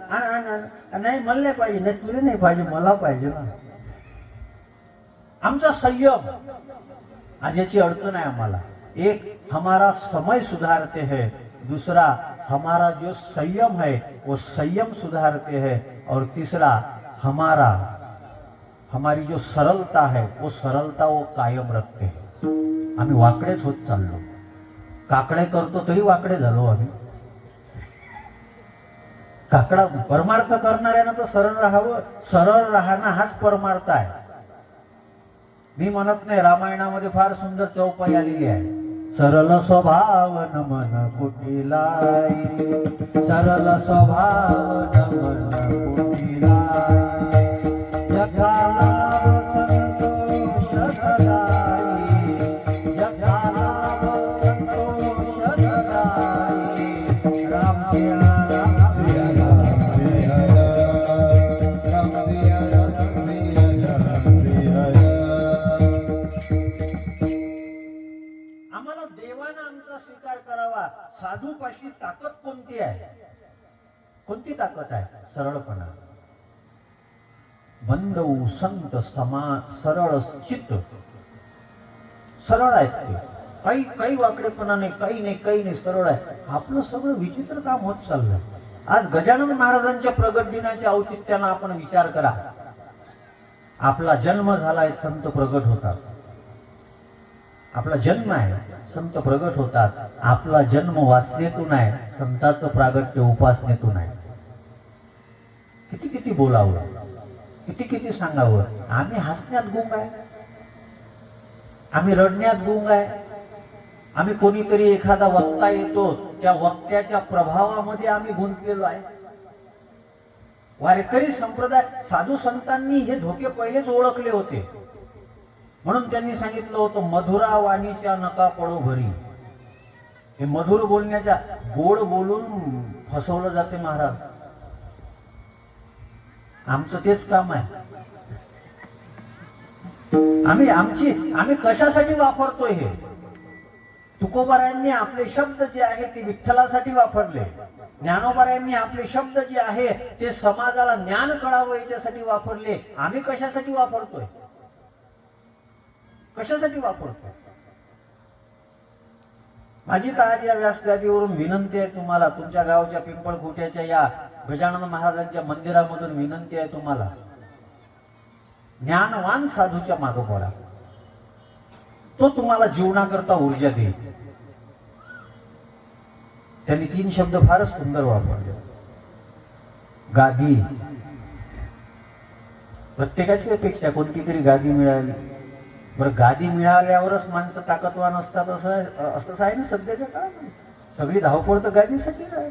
नाही, मला नाही पाहिजे, नाही तुला नाही पाहिजे, मला पाहिजे ना. आमचा संयम आज याची अडचण आहे आम्हाला. एक, हमारा समय सुधारते हैं. दूसरा, हमारा जो संयम है वो संयम सुधारते हैं. और तीसरा, हमारी जो सरलता है वो सरलता वो कायम रखते हैं. आम्ही वाकडेच होत चाललो. काकडे करतो तरी वाकडे झालो आम्ही. काकडा परमार्थ करणाऱ्यानं तर सरळ राहावं. सरळ राहणं हाच परमार्थ आहे. मी म्हणत नाही, रामायणामध्ये फार सुंदर चौपाई आलेली आहे. सरल स्वभाव न मन कुटिलाई, सरल स्वभाव न मन कुटिलाई, जगाला संतोष सदाई, जगाला संतोष सदाई. राम सिया राम सिया राम सिया राम सिया राम सिया राम सिया. आम्हाला देवानं आमचा स्वीकार करावा. साधूपाशी ताकद कोणती आहे? कोणती ताकद आहे? सरळपणा. बंद संत समा सरळ चित्त. सरळ आहेत ते. काही वाकडेपणा नाही, काही नाही, सरळ आहे. आपलं सगळं विचित्र काम होत चाललं. आज गजानन महाराजांच्या प्रगट दिनाच्या औचित्यानं आपण विचार करा. आपला जन्म झालाय, संत प्रगट होतात. आपला जन्म आहे, संत प्रगट होतात. आपला जन्म वासनेतून आहे, संताचं प्रागट्य उपासनेतून आहे. किती किती बोलावं, किती किती सांगावं. आम्ही हसण्यात गुंग आहे, आम्ही रडण्यात गुंग आहे. आम्ही कोणीतरी एखादा वक्ता येतो, त्या वक्त्याच्या प्रभावामध्ये आम्ही गुंतलेलो आहे. वारकरी संप्रदाय, साधू संतांनी हे धोके पहिलेच ओळखले होते. म्हणून त्यांनी सांगितलं होतं, मधुरा वाणीच्या नका पडो भरी. हे मधुर बोलण्याच्या, गोड बोलून फसवलं जाते महाराज. आमचं तेच काम आहे. आम्ही कशासाठी वापरतोय हे? तुकोबारायांनी आपले शब्द जे आहे ते विठ्ठलासाठी वापरले. ज्ञानोबारायांनी आपले शब्द जे आहे ते समाजाला ज्ञान कळावं याच्यासाठी वापरले. आम्ही कशासाठी वापरतोय? कशासाठी वापरतोय? माझी तर आज या व्यासगादीवरून विनंती आहे तुम्हाला, तुमच्या गावच्या पिंपळखोट्याच्या या गजानन महाराजांच्या मंदिरामधून विनंती आहे तुम्हाला, ज्ञानवान साधूच्या मागे पडा. तो तुम्हाला जीवनाकरता ऊर्जा देईल. त्यांनी 3 शब्द फारच सुंदर वापरले. गादी. प्रत्येकाची अपेक्षा कोणती तरी गादी मिळाली. बरं, गादी मिळाल्यावरच माणसं ताकदवान असतात असं आहे ना सध्याच्या काळामध्ये. सगळी धावपळ तर गादीसाठीच आहे.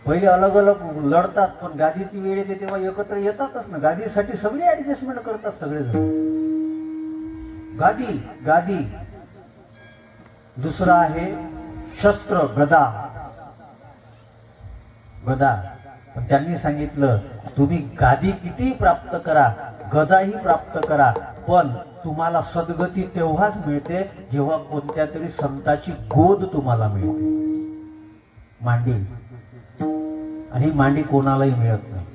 पहिले अलग अलग लढतात, पण गादीची वेळ येते तेव्हा एकत्र येतातच ना. गादीसाठी सगळी ऍडजस्टमेंट करतात सगळेजण. गादी गादी. दुसरा आहे शस्त्र, गदा. गदा. पण त्यांनी सांगितलं तुम्ही गादी कितीही प्राप्त करा, गदाही प्राप्त करा, पण तुम्हाला सद्गती तेव्हाच मिळते जेव्हा कोणत्या तरी संताची गोद तुम्हाला मिळते. मांडी. आणि मांडी कोणालाही मिळत नाही.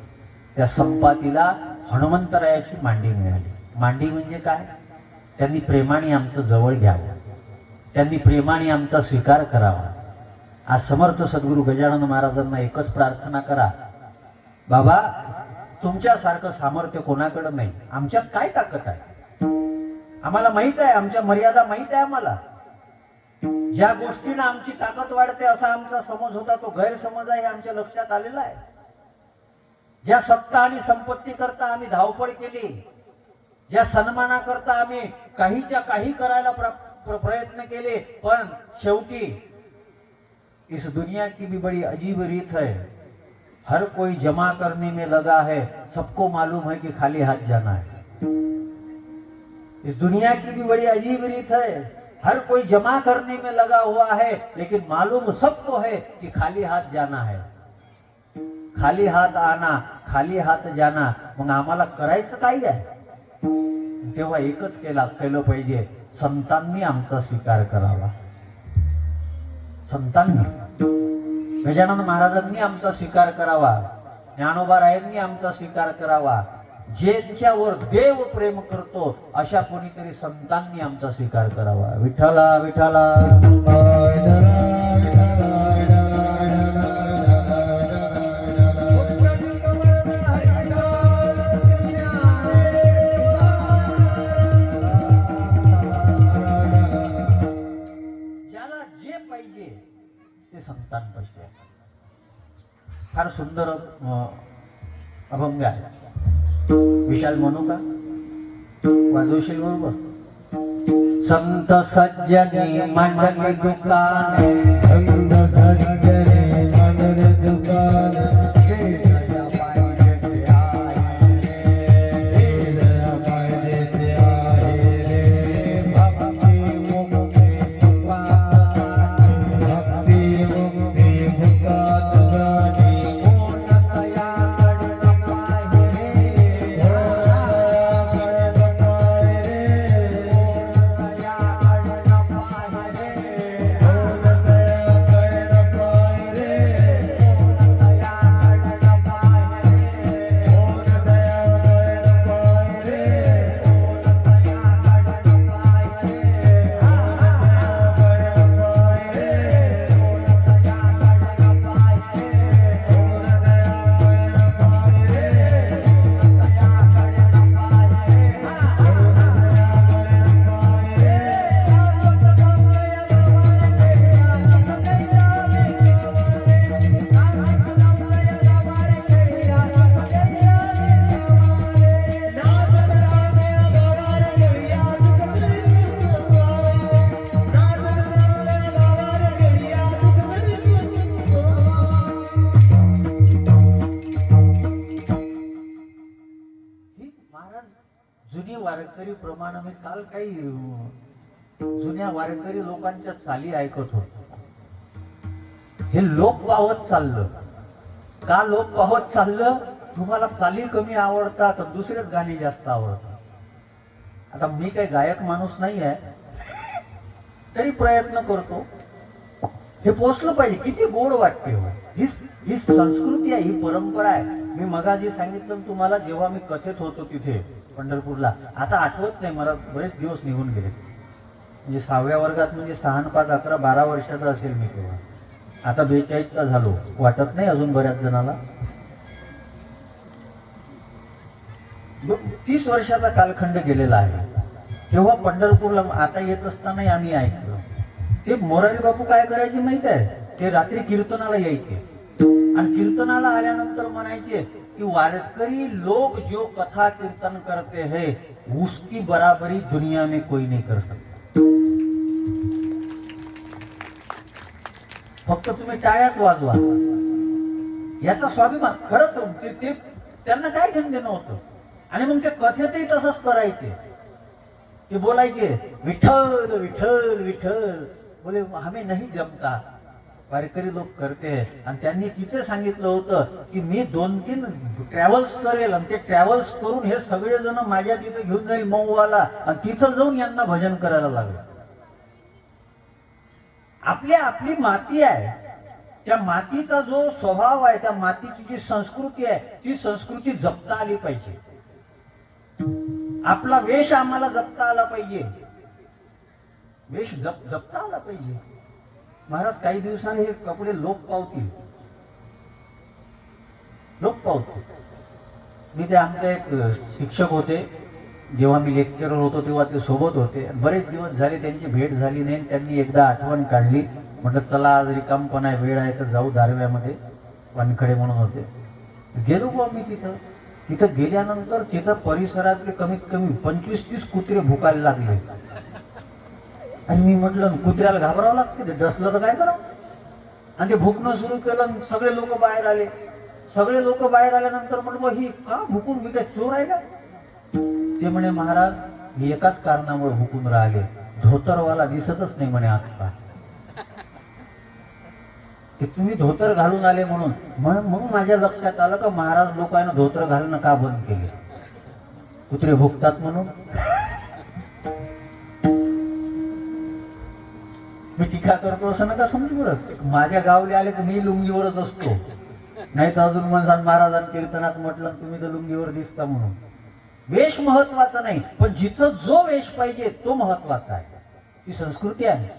त्या संपातीला हनुमंतरायाची मांडी मिळाली. मांडी म्हणजे काय? त्यांनी प्रेमाने आमचं जवळ घ्यावं, त्यांनी प्रेमाने आमचा स्वीकार करावा. आज समर्थ सद्गुरू गजानन महाराजांना एकच प्रार्थना करा, बाबा तुमच्यासारखं सामर्थ्य कोणाकडे नाही. आमच्यात काय ताकद आहे? आम्हाला माहित आहे, आमच्या मर्यादा माहित आहे आम्हाला. ज्या गोष्टीने आमची ताकद वाढते असा आमचा समज होता तो गैरसमज आहे, आमच्या लक्षात आलेला आहे. ज्या सत्ता आणि संपत्ती करता आम्ही धावपळ केली, ज्या सन्माना करता आम्ही काहीच्या काही करायला प्रयत्न केले, पण शेवटी इस दुनिया की भी बड़ी अजीब रीत है. हर कोई जमा करने में लगा है, सबको मालूम है कि खाली हाथ जाना है. इस दुनिया की भी बड़ी अजीब रीत है, हर कोई जमा करने में लगा हुआ है, लेकिन मालूम सबको है कि खाली हाथ जाना है. खाली हात आना, खाली हात जाना. मग आम्हाला करायचं काय आहे? तेव्हा एकच केलं पाहिजे, संतांनी आमचा स्वीकार करावा. संतांनी, गजानन महाराजांनी आमचा स्वीकार करावा, ज्ञानोबारायांनी आमचा स्वीकार करावा. ज्यांच्यावर देव प्रेम करतो अशा कोणीतरी संतांनी आमचा स्वीकार करावा. विठ्ठला विठ्ठला. ज्याला जे पाहिजे ते संतांपाशी आहे. फार सुंदर अभंग आहे. विशाल म्हणू का? वाजवशील बरोबर? संत सज्जनी मांडले दुकाने, संत सज्जनी मांडले दुकाने, जुनी वारकरी प्रमाणे मी काल काही जुन्या वारकरी लोकांच्या चाली ऐकत होतो. हे लोक पावत चाललं का? लोक पावत चाललं. तुम्हाला चाली कमी आवडतात, दुसरेच गाणी जास्त आवडतात. आता मी काही गायक माणूस नाही आहे, तरी प्रयत्न करतो. हे पोचलं पाहिजे. किती गोड वाटते हो. ही संस्कृती आहे, ही परंपरा आहे. मी मगाशी सांगितलं तुम्हाला, जेव्हा मी कथेत होतो तिथे पंढरपूरला, आता आठवत नाही मला, बरेच दिवस निघून गेले. म्हणजे 6व्या वर्गात, म्हणजे 6 आणि 5 11 12 वर्षाचा असेल मी तेव्हा. आता 42चा झालो, वाटत नाही अजून बऱ्याच जणाला. 30 वर्षाचा कालखंड गेलेला आहे. तेव्हा पंढरपूरला आता येत असताना आम्ही ऐकलं, ते मोरारी बापू काय करायचे माहित आहे, ते रात्री कीर्तनाला यायचे आणि कीर्तनाला आल्यानंतर म्हणायचे कि वारकरी लोग जो कथा कीर्तन करते हैं उसकी बराबरी दुनिया में कोई नहीं कर सकता. फक्त तुम्ही टाळ्याच वाजवा. याचा स्वाभिमान खरंच ते त्यांना काय घेणं देणं होतं. आणि मग ते कथेतही तसंच करायचे. ते बोलायचे विठ्ठल विठ्ठल विठ्ठल. बोले हमें नहीं जमता, वारकरी लोक करते. आणि त्यांनी तिथे सांगितलं होतं की मी 2-3 ट्रॅव्हल्स करेल आणि ते ट्रॅव्हल्स करून हे सगळे जण माझ्या तिथे घेऊन जाईल मऊवाला आणि तिथं जाऊन यांना भजन करायला लागेल. आपली माती आहे, त्या मातीचा जो स्वभाव आहे, त्या मातीची जी संस्कृती आहे, ती संस्कृती जपता आली पाहिजे. आपला वेश आम्हाला जपता आला पाहिजे. वेश जपता आला पाहिजे. महाराज काही दिवसांनी हे कपडे लोक पावतील. मी ते आमचे एक शिक्षक होते, जेव्हा मी लेक्चरर होतो तेव्हा ते सोबत होते. बरेच दिवस झाले त्यांची भेट झाली नाही. त्यांनी एकदा आठवण काढली. म्हटलं चला आज रिकामपणा आहे, वेळ आहे तर जाऊ दारव्यामध्ये. वानखडे म्हणून होते. गेलो बा मी तिथं गेल्यानंतर तिथं परिसरातले कमीत कमी 25-30 कुत्रे भुकायला लागले. आणि मी म्हटलं कुत्र्याला घाबरावं लागते, ते डसलं तर काय करावं. आणि ते भुकणं सुरू केलं. सगळे लोक बाहेर आले. सगळे लोक बाहेर आल्यानंतर म्हटलं ही का भुकून, मी काय चोर आहे का. ते म्हणे महाराज मी एकाच कारणामुळे भुकून राहिले, धोतरवाला दिसतच नाही म्हणे आजकाल. की तुम्ही धोतर घालून आले म्हणून. मग माझ्या लक्षात आलं का महाराज लोकांना धोतर घालणं का बंद केले, कुत्रे भुकतात म्हणून. मी टीका करतो असं नका समजू बरं. माझ्या गावले आले तर मी लुंगीवरच असतो. नाही तर अजून म्हणसान महाराजां कीर्तनात म्हटलं तुम्ही तर लुंगीवर दिसता म्हणून. वेश महत्वाचा नाही, पण जिथं जो वेश पाहिजे तो महत्वाचा आहे. ही संस्कृती आहे.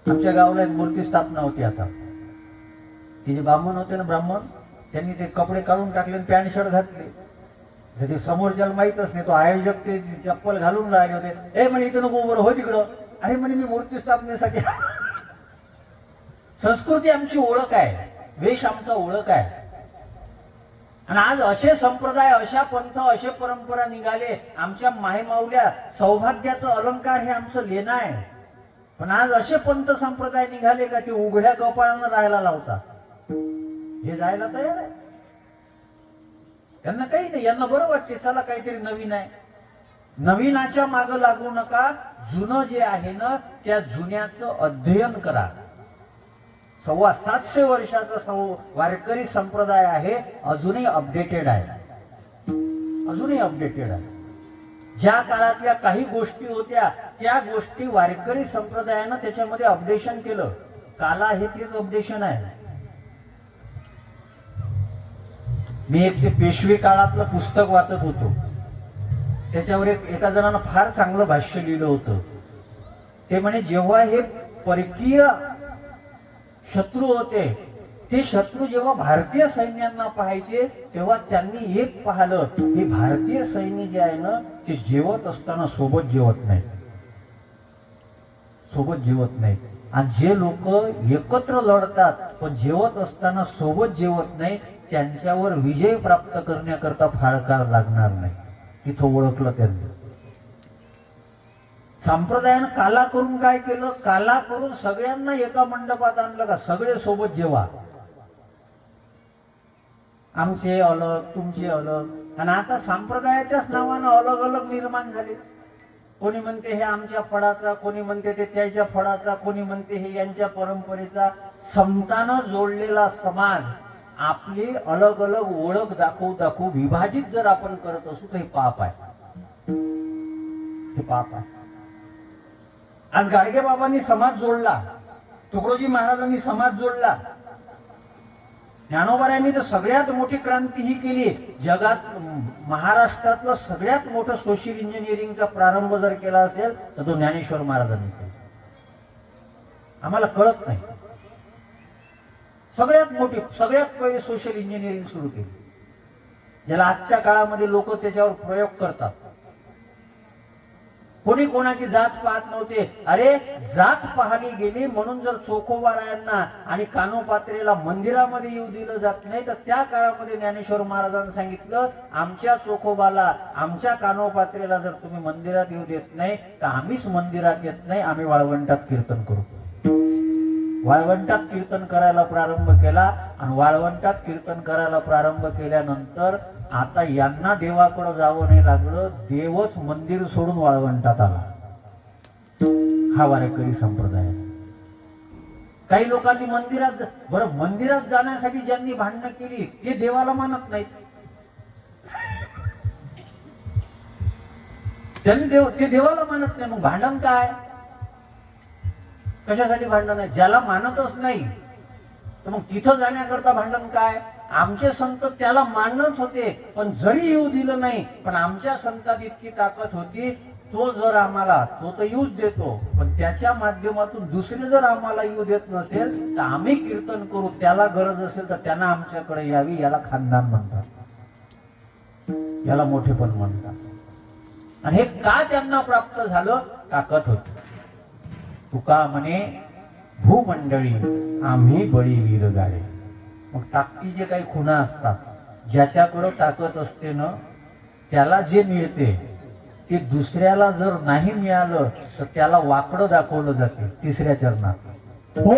आमच्या गावाला एक मूर्ती स्थापना होती. आता ती जे ब्राह्मण होते ना, ब्राह्मण, त्यांनी ते कपडे काढून टाकले, पॅन्ट शर्ट घातले. ते समोरच्याला माहीतच नाही. तो आयोजक ते चप्पल घालून राहिले होते. ए म्हणे इथं नको उभं हो तिकडं. अरे म्हणे मी मूर्ती स्थापनेसाठी. संस्कृती आमची ओळख आहे, वेश आमचा ओळख आहे. आणि आज असे संप्रदाय, अशा पंथ, असे परंपरा निघाले. आमच्या मायमाऊल्या सौभाग्याचं अलंकार हे आमचं लेणं आहे. पण आज असे पंथ संप्रदाय निघाले का ते उघड्या कपाळानं राहायला लावतात. हे जायला तयार आहे. यांना काही नाही, यांना बरं वाटते चला काहीतरी नवीन आहे. नवीनाच्या मागं लागू नका. जुनं जे आहे ना त्या जुन्याचं अध्ययन करा. 750 वर्षाचा वारकरी संप्रदाय आहे, अजूनही अपडेटेड आहे. अजूनही अपडेटेड आहे. ज्या काळातल्या काही गोष्टी होत्या त्या गोष्टी वारकरी संप्रदायानं त्याच्यामध्ये अपडेशन केलं. काला हे तेच अपडेशन आहे. मी एक ते पेशवे काळातलं पुस्तक वाचत होतो. त्याच्यावर एका जणानं फार चांगलं भाष्य लिहिलं होतं. ते म्हणे जेव्हा हे परकीय शत्रू होते, ते शत्रू जेव्हा भारतीय सैन्यांना पाहायचे तेव्हा त्यांनी एक पाहिलं, हे भारतीय सैन्य जे आहे ना ते जेवत असताना सोबत जेवत नाही. आणि जे लोक एकत्र लढतात पण जेवत असताना सोबत जेवत नाही, त्यांच्यावर विजय प्राप्त करण्याकरता फार काळ लागणार नाही. तिथं ओळखलं त्यांनी. संप्रदायानं काला करून काय केलं, काला करून सगळ्यांना एका मंडपात आणलं का सगळे सोबत जेवा. आमचे अलग, तुमचे अलग. आणि आता संप्रदायाच्याच नावानं अलग अलग निर्माण झाले. कोणी म्हणते हे आमच्या फळाचा, कोणी म्हणते ते त्याच्या फळाचा, कोणी म्हणते हे यांच्या परंपरेचा. समतानं जोडलेला समाज आपली अलग अलग ओळख दाखवू विभाजित जर आपण करत असू तर हे पाप आहे. हे पाप आहे. आज गाडगे बाबांनी समाज जोडला, तुकडोजी महाराजांनी समाज जोडला, ज्ञानोबा यांनी तर सगळ्यात मोठी क्रांती ही केली. जगात महाराष्ट्रातलं सगळ्यात मोठं सोशल इंजिनिअरिंगचा प्रारंभ जर केला असेल तर तो ज्ञानेश्वर महाराजांनी केला. आम्हाला कळत नाही. सगळ्यात मोठी, सगळ्यात पहिले सोशल इंजिनिअरिंग सुरू केली, ज्याला आजच्या काळामध्ये लोक त्याच्यावर प्रयोग करतात. कोणी कोणाची जात पाहत नव्हते. अरे जात पाहली गेली म्हणून जर चोखोबारायांना आणि कानोपात्रेला मंदिरामध्ये येऊ दिलं जात नाही, तर त्या काळामध्ये ज्ञानेश्वर महाराजांनी सांगितलं, आमच्या चोखोबाला, आमच्या कानोपात्रेला जर तुम्ही मंदिरात येऊ देत नाही तर आम्हीच मंदिरात येत नाही, आम्ही वाळवंटात कीर्तन करू. वाळवंटात कीर्तन करायला प्रारंभ केला आणि वाळवंटात कीर्तन करायला प्रारंभ केल्यानंतर आता यांना देवाकडे जावं नाही लागलं, देवच मंदिर सोडून वाळवंटात आला. हा वारकरी संप्रदाय. काही लोकांनी मंदिरात, बरं मंदिरात जाण्यासाठी ज्यांनी भांडणं केली ते देवाला मानत नाहीत, त्यांनी ते देवाला मानत नाही. मग भांडण काय, कशासाठी भांडण आहे? ज्याला मानतच नाही तर मग तिथं जाण्याकरता भांडण काय? आमचे संत त्याला मानत होते पण जरी येऊ दिलं नाही, पण आमच्या संतात इतकी ताकद होती, तो जर आम्हाला, तो तर येऊच देतो, पण त्याच्या माध्यमातून दुसरे जर आम्हाला येऊ देत नसेल तर आम्ही कीर्तन करू, त्याला गरज असेल तर त्यांना आमच्याकडे यावी. याला खानदान म्हणतात, याला मोठेपण म्हणतात. आणि हे का त्यांना प्राप्त झालं? ताकद होती. तुका म्हणे भूमंडळी आम्ही बळी वीर गाडे. मग ताकदीचे काही खुणा असतात. ज्याच्याकडं ताकद असते ना त्याला जे मिळते ते दुसऱ्याला जर नाही मिळालं तर त्याला वाकडं दाखवलं जाते. तिसऱ्या चरणात हो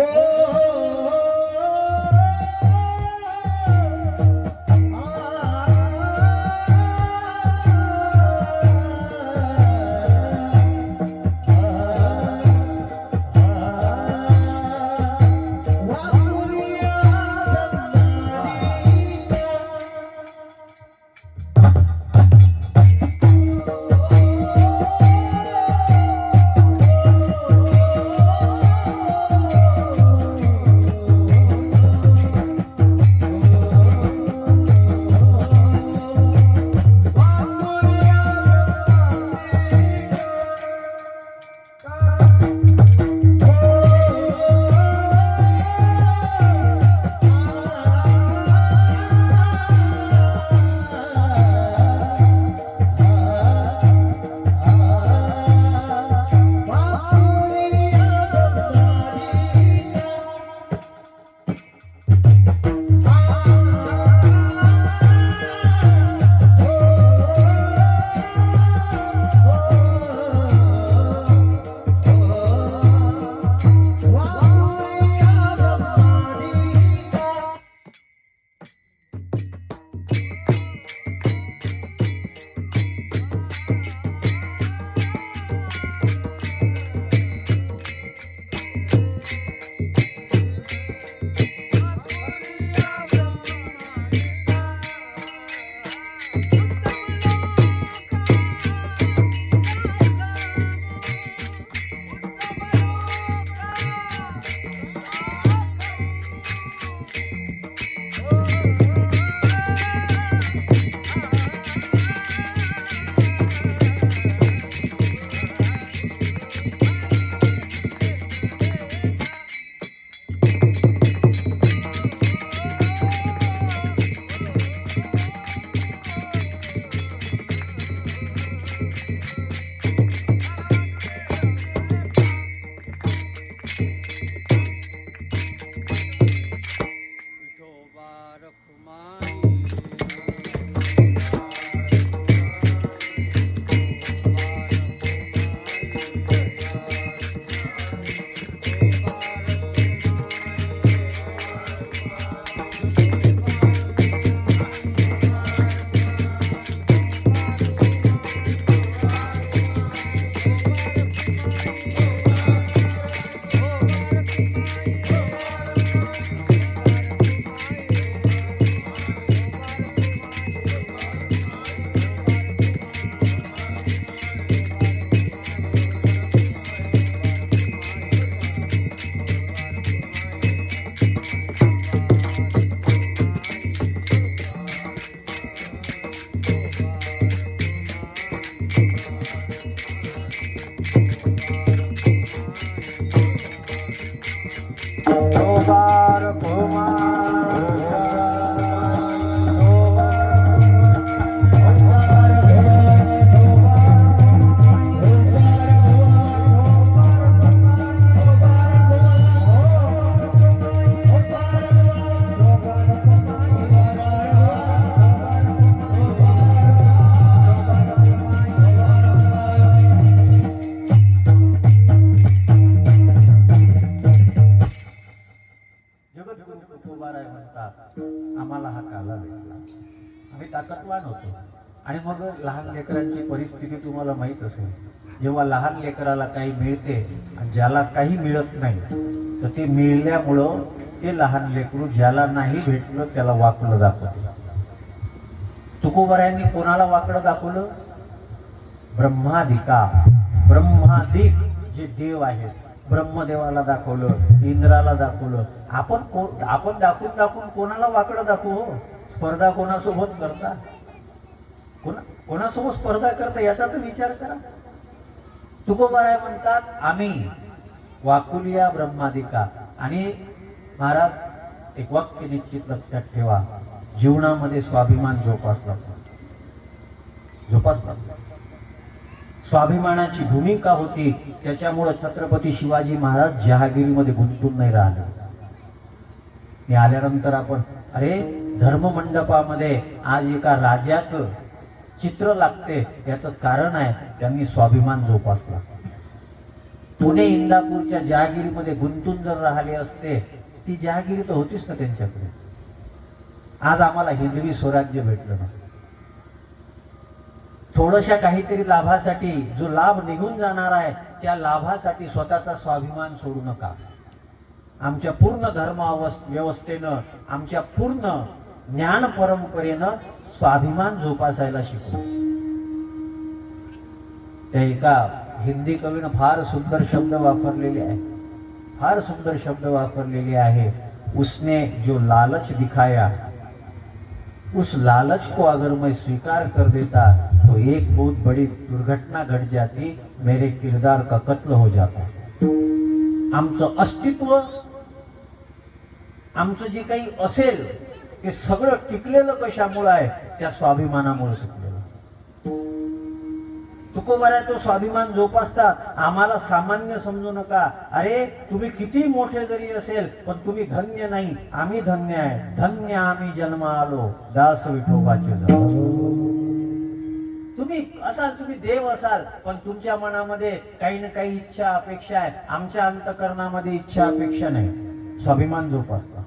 ताकदवान होतो. आणि मग लहान लेकरांची परिस्थिती तुम्हाला माहीत असेल, जेव्हा लहान लेकराला काही मिळते आणि ज्याला काही मिळत नाही, तर ते मिळल्यामुळं ते लहान लेकरू ज्याला नाही भेटलं त्याला वाकडं दाखवते. तुकोबारायांनी कोणाला वाकडं दाखवलं? ब्रह्मादिक जे देव आहेत, ब्रह्मदेवाला दाखवलं, इंद्राला दाखवलं. आपण दाखवून कोणाला वाकडं दाखवू? हो, स्पर्धा कोणासोबत करता? कोणासोबत स्पर्धा करता याचा तर विचार करा. तुकोबाराय म्हणतात आम्ही वाकुलिया ब्रह्मादिका. आणि महाराज एक वाक्य निश्चित लक्षात ठेवा, जीवनामध्ये स्वाभिमान जोपासला. स्वाभिमानाची भूमिका होती, त्याच्यामुळे छत्रपती शिवाजी महाराज जहागिरीमध्ये गुंतून नाही राहिले. मी आल्यानंतर आपण अरे धर्ममंडपामध्ये आज एका राजाचं चित्र लागते, याचं कारण आहे त्यांनी स्वाभिमान जोपासला. पुणे इंदापूरच्या जहागिरीमध्ये गुंतून जर राहिले असते, ती जहागिरी तर होतीच ना त्यांच्याकडे. आज आम्हाला हिंदवी स्वराज्य भेटलं नसतं. थोड्याशा काहीतरी लाभासाठी जो लाभ निघून जाणार आहे, त्या लाभासाठी स्वतःचा स्वाभिमान सोडू नका. आमच्या पूर्ण धर्म व्यवस्थेनं, आमच्या पूर्ण ज्ञान परंपरेनं स्वाभिमान जोपासायला शिकू. त्या एका हिंदी कवीनं फार सुंदर शब्द वापरलेले आहे. उसने जो लालच दिखाया, उस लालच को अगर मैं स्वीकार कर देता तो एक बहुत बड़ी दुर्घटना घट जाती, मेरे किरदार का कत्ल हो जाता. आमचं अस्तित्व, आमचं जे काही असेल ते सगळं टिकलेलं कशामुळे आहे? त्या स्वाभिमानामुळे शिकलेलं. तुकोबाराय तो स्वाभिमान जोपासतात. आम्हाला सामान्य समजू नका. अरे तुम्ही किती मोठे जरी असेल पण तुम्ही धन्य नाही, आम्ही धन्य आहे. धन्य आम्ही जन्म आलो, दास विठोबाचे तुम्ही असाल, तुम्ही देव असाल, पण तुमच्या मनामध्ये काही ना काही इच्छा अपेक्षा आहे. आमच्या अंतकरणामध्ये इच्छा अपेक्षा नाही. स्वाभिमान जोपासता.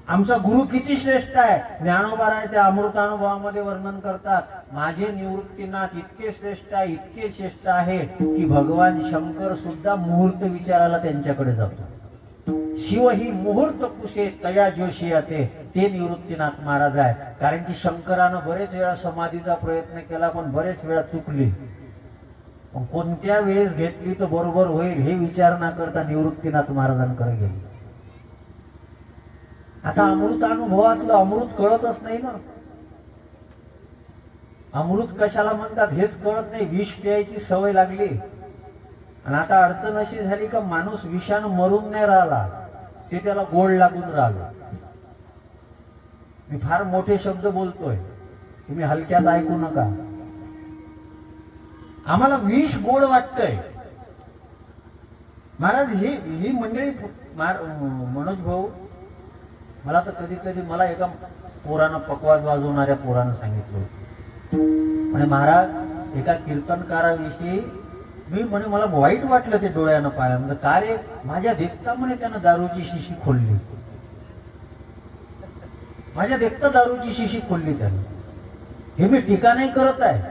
आमचा गुरु किती श्रेष्ठ आहे, ज्ञानोबाराय त्या अमृतानुभवामध्ये वर्णन करतात. माझे निवृत्तीनाथ इतके श्रेष्ठ आहे की भगवान शंकर सुद्धा मुहूर्त विचारायला त्यांच्याकडे जातो. शिव ही मुहूर्त पुसे तया जोशी येते, ते निवृत्तीनाथ महाराज आहे. कारण की शंकरानं बरेच वेळा समाधीचा प्रयत्न केला, पण बरेच वेळा चुकली. पण कोणत्या वेळेस घेतली तर बरोबर होईल हे विचार न करता निवृत्तीनाथ महाराजांकडे गेले. आता अमृत अनुभवातलं अमृत कळतच नाही ना. अमृत कशाला म्हणतात हेच कळत नाही. विष प्यायची सवय लागली आणि आता अडचण अशी झाली का माणूस विषानं मरून नाही राहिला, ते त्याला गोड लागून राहिलं. मी फार मोठे शब्द बोलतोय, तुम्ही हलक्यात ऐकू नका. आम्हाला विष गोड वाटतंय. महाराज ही मंडळी, मनोज भाऊ, मला तर कधी कधी मला एका पोरानं, पकवाज वाजवणाऱ्या पोरानं सांगितलं, म्हणे महाराज एका कीर्तनकाराविषयी मी म्हणे मला वाईट वाटलं ते डोळ्यानं पाहिलं. म्हणजे का रे? माझ्या देखता म्हणे त्यानं दारूची शिशी खोलली. माझ्या देखता दारूची शिशी खोलली त्यानं. हे मी टीका नाही करत आहे.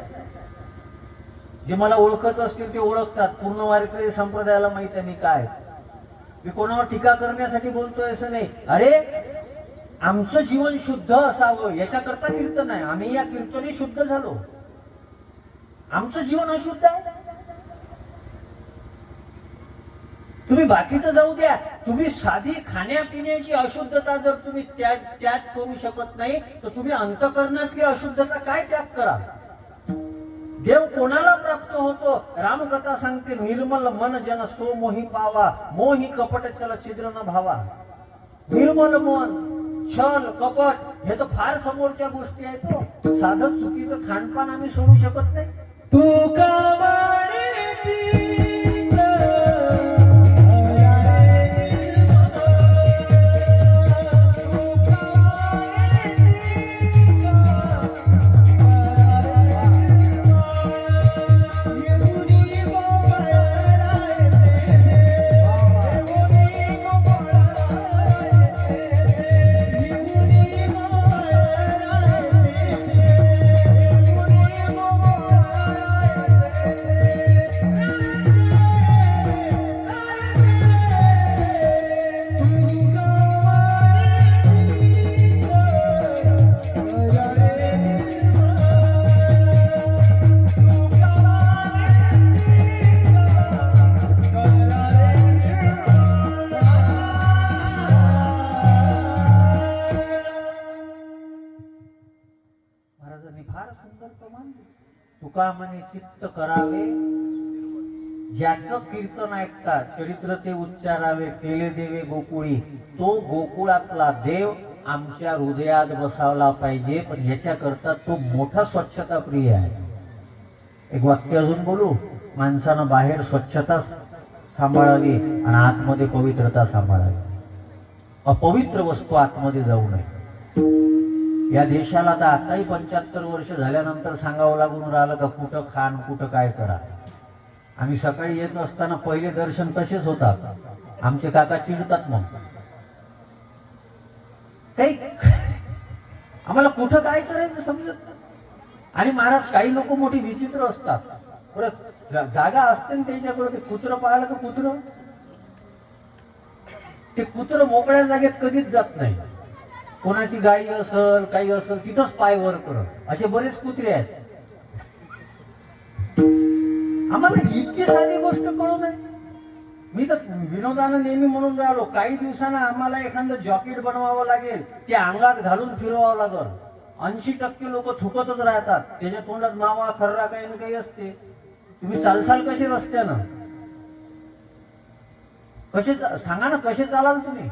जे मला ओळखत असतील ते ओळखतात. पूर्ण वारकरी संप्रदायाला माहित आहे मी काय. मी कोणावर टीका करण्यासाठी बोलतोय असं नाही. अरे आमचं जीवन शुद्ध असावं याच्याकरता कीर्तन आहे. आम्ही या कीर्तनी शुद्ध झालो. आमचं जीवन अशुद्ध आहे. तुम्ही बाकीचं जाऊ द्या, तुम्ही साधी खाण्यापिण्याची अशुद्धता जर तुम्ही त्याग करू शकत नाही, तर तुम्ही अंतकरणातली अशुद्धता काय त्याग करा? देव कोणाला प्राप्त होतो? रामकथा सांगते, निर्मल मन जन सो मोही पावा, मोही कपट चल छिद्र न भावा. निर्मल मन, छल, कपट हे तर फार समोरच्या गोष्टी आहेत. साधं चुकीचं खानपान आम्ही सोडू शकत नाही. तू कावाडीची महाराजांनी फार सुंदर प्रमाण दिलं. तुका म्हणे चित्त करावे ज्याचं कीर्तन ऐकता चरित्र ते उच्चारावे केले देवे गोकुळी. तो गोकुळातला देव आमच्या हृदयात बसावला पाहिजे, पण याच्याकरता तो मोठा स्वच्छता प्रिय आहे. एक वाक्य अजून बोलू. माणसानं बाहेर स्वच्छता सांभाळावी आणि आतमध्ये पवित्रता सांभाळावी. अपवित्र वस्तू आतमध्ये जाऊ नये. या देशाला तर आताही 75 वर्ष झाल्यानंतर सांगावं लागून राहिलं का कुठं खान कुठं काय करा. आम्ही सकाळी येत असताना पहिले दर्शन तसेच होतात. आमचे काका चिडतात मग काही आम्हाला कुठं काय करायचं समजत नाही. आणि महाराज काही लोक मोठी विचित्र असतात. परत जागा असते ना त्यांच्याकडे ते कुत्रं पाहिलं का ते कुत्रं मोकळ्या जागेत कधीच जात नाही. कोणाची गाई असल काही असल तिथंच पाय वर करत. असे बरेच कुत्रे आहेत. आम्हाला इतकी साधी गोष्ट कळू नये. मी तर विनोदानं नेहमी म्हणून राहिलो काही दिवसांना आम्हाला एखादं जॉकेट बनवावं लागेल, ते अंगात घालून फिरवावं लागल. 80% लोक थुकतच राहतात. त्याच्या तोंडात मावा खर्रा काही ना काही असते. तुम्ही चालसाल कसे रस्त्यानं? कसे सांगा ना कसे चालाल तुम्ही?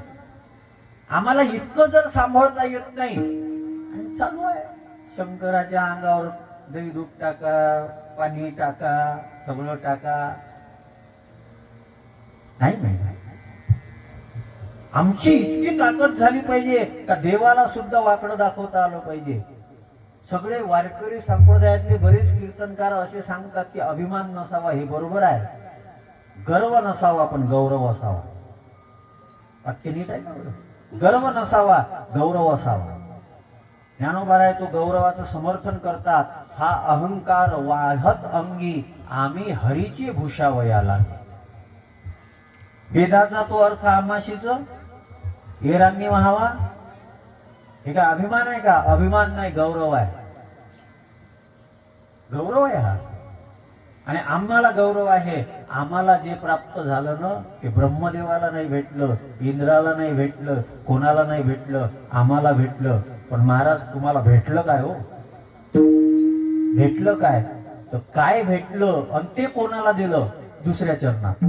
आम्हाला इतकं जर सांभाळता येत नाही आणि चालू आहे शंकराच्या अंगावर दही दूध टाका, पाणी टाका, सगळं टाका. नाही, आमची इतकी ताकद झाली पाहिजे का देवाला सुद्धा वाकडं दाखवता आलं पाहिजे. सगळे वारकरी संप्रदायातले बरेच कीर्तनकार असे सांगतात की अभिमान नसावा. हे बरोबर आहे. गर्व नसावा पण गौरव असावा. वाक्य नीट आहे ना? गर्व नसावा गौरव असावा. ज्ञानोबा आहे तो गौरवाचं समर्थन करतात. हा अहंकार वाहत अंगी आम्ही हरीची भूषावयाला. वेदाचा तो अर्थ आमाशीच एरांनी व्हावा. हे का अभिमान आहे का? अभिमान नाही, गौरव आहे. गौरव आहे हा. आणि आम्हाला गौरव आहे. आम्हाला जे प्राप्त झालं ना ते ब्रह्मदेवाला नाही भेटलं, इंद्राला नाही भेटलं, कोणाला नाही भेटलं, आम्हाला भेटलं. पण महाराज तुम्हाला भेटलं काय हो? भेटलं काय? तर काय भेटलं आणि ते कोणाला दिलं? दुसऱ्या चरणात.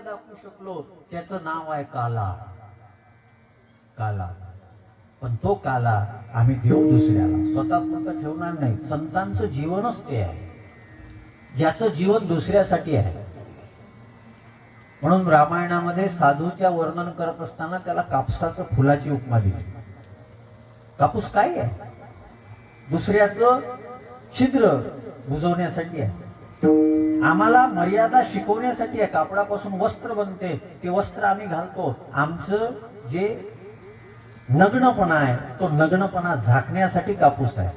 दाखवू शकलो त्याचं नाव आहे काला. काला. पण तो काला आम्ही देऊ दुसऱ्याला, स्वतः पुरतं ठेवणार नाही. संतांचं जीवनच ते आहे ज्याचं जीवन दुसऱ्यासाठी आहे. म्हणून रामायणामध्ये साधूच्या वर्णन करत असताना त्याला कापसाच्या फुलाची उपमा दिली. कापूस काय आहे? दुसऱ्याचं छिद्र बुजवण्यासाठी आहे. आम्हाला मर्यादा शिकवण्यासाठी आहे. कापडापासून वस्त्र बनते, ते वस्त्र आम्ही घालतो. आमचं जे नग्नपणा आहे तो नग्नपणा झाकण्यासाठी कापूस आहे.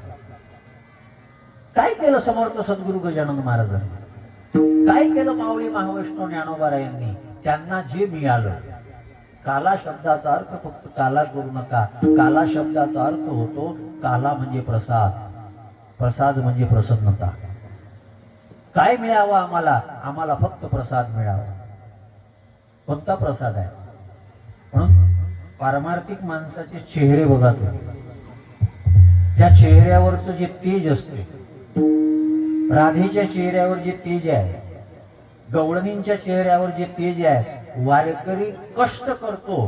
काय केलं समर्थ सद्गुरु गजानन महाराजांनी, काय केलं माऊली महावैष्णव ज्ञानोबारायांनी? त्यांना जे मिळालं, काला शब्दाचा अर्थ फक्त काला करू नका. काला शब्दाचा अर्थ होतो काला म्हणजे प्रसाद, प्रसाद म्हणजे प्रसन्नता. काय मिळावं आम्हाला? आम्हाला फक्त प्रसाद मिळावा. कोणता प्रसाद आहे? म्हणून पारमार्थिक माणसाचे चेहरे बघा तुम्ही, त्या चेहऱ्यावरचं जे तेज असते, राधेच्या चेहऱ्यावर जे तेज आहे, गवळणींच्या चेहऱ्यावर जे तेज आहे, वारकरी कष्ट करतो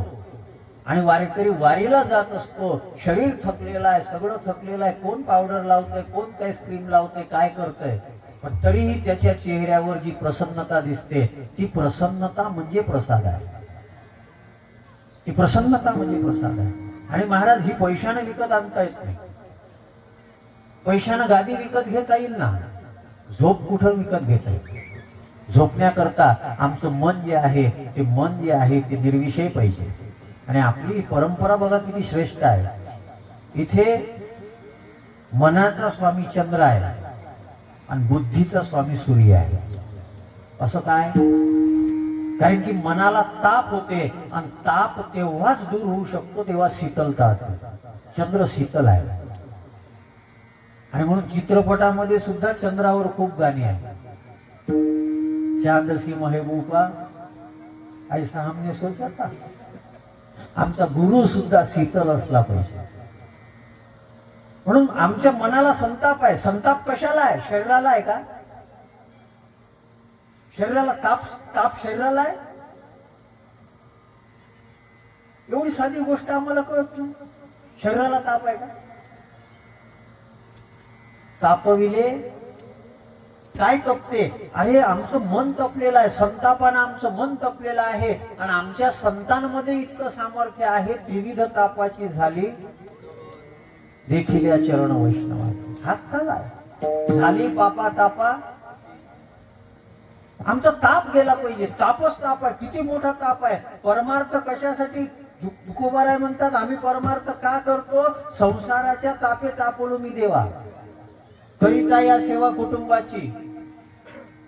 आणि वारकरी वारीला जात असतो. शरीर थकलेलं आहे, सगळं थकलेलं आहे. कोण पावडर लावतंय, कोण काय क्रीम लावतंय, काय करतंय, पण तरीही त्याच्या चेहऱ्यावर जी प्रसन्नता दिसते, ती प्रसन्नता म्हणजे प्रसाद आहे. ती प्रसन्नता म्हणजे प्रसाद आहे. आणि महाराज, ही पैशाने विकत आणता येत नाही. पैशानं गादी विकत घेता येईल ना, झोप कुठं विकत घेता येईल? झोपण्याकरता आमचं मन जे आहे, ते मन जे आहे ते निर्विषय पाहिजे. आणि आपली परंपरा बघा किती श्रेष्ठ आहे. इथे मनाचा स्वामी चंद्र आहे आणि बुद्धीचा स्वामी सूर्य आहे. असं काय? कारण की मनाला ताप होते आणि ताप तेव्हाच दूर होऊ शकतो तेव्हा शीतलता असते. चंद्र शीतल आहे. आणि म्हणून चित्रपटामध्ये सुद्धा चंद्रावर खूप गाणी आहेत. चांद सी महबूबा ऐसा हमने सोचा था. आमचा गुरु सुद्धा शीतल असला पाहिजे. म्हणून आमच्या मनाला संताप आहे. संताप कशाला आहे? शरीराला आहे का? शरीराला ताप शरीराला आहे? एवढी साधी गोष्ट आम्हाला कळत नाही. शरीराला ताप आहे का? तापविले काय तपते? अरे आमचं मन तपलेलं आहे, संतापानं आमचं मन तपलेलं आहे. आणि आमच्या संतांमध्ये इतकं सामर्थ्य आहे, त्रिविध तापाची झाली देखील या चरण वैष्णवाची. हात खालाय झाली पापा तापा. आमचा ताप गेला पाहिजे. तापच ताप आहे. किती मोठा ताप आहे. परमार्थ कशासाठी? तुकोबाराय म्हणतात, आम्ही परमार्थ का करतो? संसाराच्या तापे तापलो मी देवा, करिता या सेवा कुटुंबाची.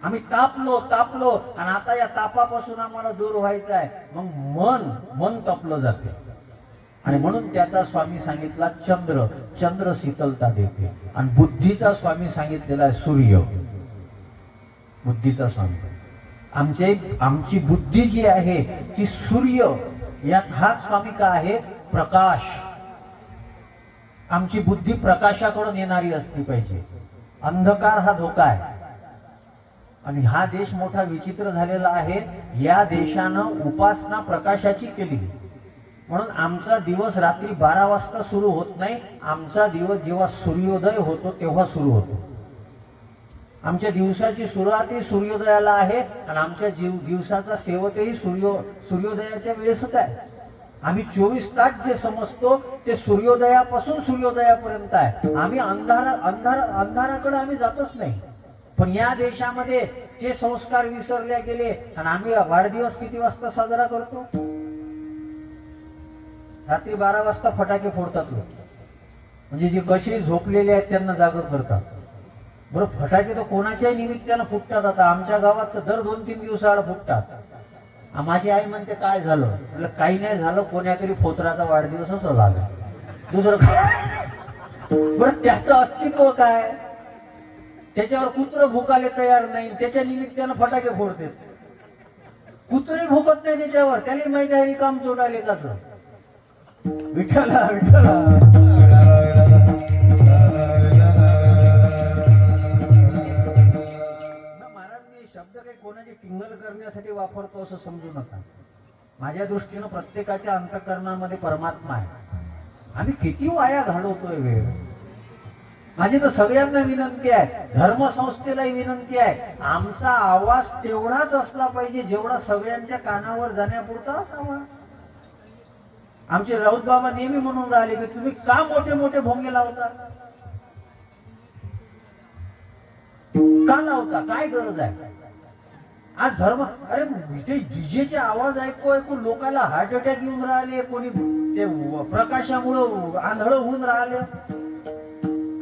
आम्ही तापलो आणि आता या तापापासून आम्हाला दूर व्हायचं आहे. मग मन तपलं जाते. आणि म्हणून त्याचा स्वामी सांगितला चंद्र. चंद्र शीतलता देते. आणि बुद्धीचा स्वामी सांगितलेला आहे सूर्य. बुद्धीचा स्वामी आमची बुद्धी जी आहे ती सूर्य. यात हा स्वामी का आहे? प्रकाश. आमची बुद्धी प्रकाशाकडून येणारी असली पाहिजे. अंधकार हा धोका आहे. आणि हा देश मोठा विचित्र झालेला आहे. या देशानं उपासना प्रकाशाची केली. म्हणून आमचा दिवस रात्री 12 वाजता सुरू होत नाही. आमचा दिवस जेव्हा सूर्योदय होतो तेव्हा सुरू होतो. आमच्या दिवसाची सुरुवातही सूर्योदयाला आहे आणि आमच्या दिवसाचा शेवटही सूर्योदयाच्या वेळेसच आहे. आम्ही 24 तास जे समजतो ते सूर्योदयापासून सूर्योदयापर्यंत आहे. आम्ही अंधाराकडे आम्ही जातच नाही. पण या देशामध्ये ते संस्कार विसरले गेले आणि आम्ही वाढदिवस किती वाजता साजरा करतो? रात्री 12 वाजता फटाके फोडतात लोक. म्हणजे जे कशी झोपलेले आहेत त्यांना जाग करतात. बरं, फटाके तर कोणाच्याही निमित्तानं फुटतात. आता आमच्या गावात तर दर 2-3 दिवसाआड फुटतात. माझी आई म्हणते काय झालं? म्हटलं काही नाही झालं, कोण्यातरी फोतराचा वाढदिवस असं झाला, दुसरं काय. बरं, त्याचं अस्तित्व काय? त्याच्यावर कुत्रं भुकाले तयार नाही, त्याच्या निमित्तानं फटाके फोडते. कुत्रही भुकत नाही त्याच्यावर, त्याला माहिती आहे रिकाम जोडाले का. विठ्ठला विठ्ठला. शब्द काही कोणाची टिंगल करण्यासाठी वापरतो असं समजू नका. माझ्या दृष्टीनं प्रत्येकाच्या अंतःकरणामध्ये परमात्मा आहे. आम्ही किती वाया घालवतोय वेळ. माझी तर सगळ्यांना विनंती आहे, धर्मसंस्थेलाही विनंती आहे, आमचा आवाज तेवढाच असला पाहिजे जेवढा सगळ्यांच्या कानावर जाण्यापुरता असावा. आमचे राऊत बाबा नेहमी म्हणून राहिले की तुम्ही का मोठे मोठे भोंगे लावता? का लावता? काय गरज आहे? आज धर्म, अरे इथे डीजेचे आवाज ऐकू ऐकू लोकांना हार्ट अटॅक येऊन राहिले, कोणी ते प्रकाशामुळं आंधळ होऊन राहिले.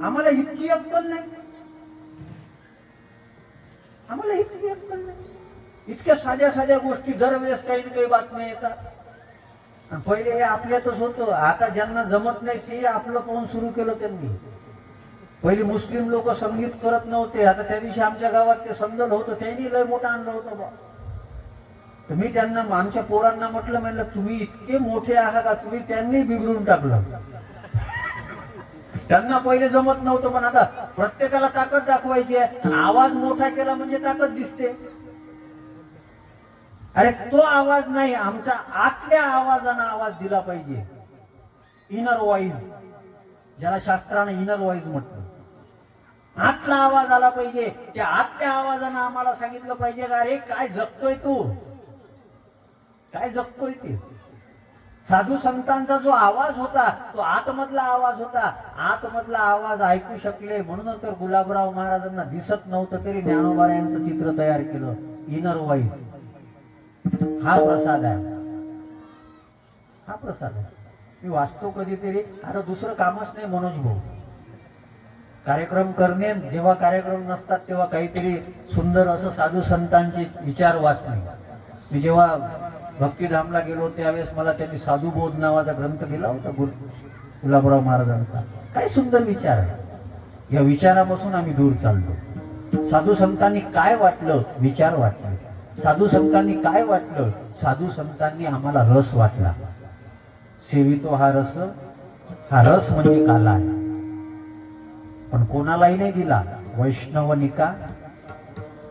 आम्हाला इतकी अक्कल नाही, आम्हाला इतकी अक्कल नाही. इतक्या साध्या साध्या गोष्टी दरवेळेस काही ना काही बातम्या येतात. आणि पहिले हे आपल्यातच होतं. आता ज्यांना जमत नाही ते आपलं पाहून सुरू केलं त्यांनी. पहिले मुस्लिम लोक संगीत करत नव्हते. आता त्या दिवशी आमच्या गावात ते समजलं होतं, त्यांनी लय मोठं आणलं होतं बा. तर मी त्यांना, आमच्या पोरांना म्हणलं तुम्ही इतके मोठे आहात का? तुम्ही त्यांनी बिघडून टाकलं. त्यांना पहिले जमत नव्हतं, पण आता प्रत्येकाला ताकद दाखवायची आहे. आवाज मोठा केला म्हणजे ताकद दिसते. अरे तो आवाज नाही, आमचा आतल्या आवाजानं आवाज दिला पाहिजे. इनर व्हॉइस, ज्याला शास्त्राने इनर व्हॉइस म्हटलं. आतला आवाज आला पाहिजे. त्या आतल्या आवाजानं आम्हाला सांगितलं पाहिजे का अरे काय जगतोय तू, काय जगतोय ते. साधू संतांचा जो आवाज होता तो आतमधला आवाज होता. आतमधला आवाज ऐकू शकले म्हणून तर गुलाबराव महाराजांना दिसत नव्हतं तरी ज्ञानोबा यांचं चित्र तयार केलं. इनर व्हॉइस हा प्रसाद आहे, हा प्रसाद आहे. मी वाचतो कधीतरी. आता दुसरं कामच नाही मनोज भाऊ, कार्यक्रम करणे. जेव्हा कार्यक्रम नसतात तेव्हा काहीतरी सुंदर असं साधू संतांचे विचार वाचणे. मी जेव्हा भक्तिधामला गेलो त्यावेळेस मला त्यांनी साधुबोध नावाचा ग्रंथ दिला होता गुलाबराव महाराजांचा. काय सुंदर विचार आहे. या विचारापासून आम्ही दूर चाललो. साधू संतांनी काय वाटलं, विचार वाटले. साधू संतांनी काय वाटलं, साधू संतांनी आम्हाला रस वाटला. सेवितो हा रस, हा रस म्हणजे काला आहे. पण कोणालाही नाही दिला. वैष्णवनिका.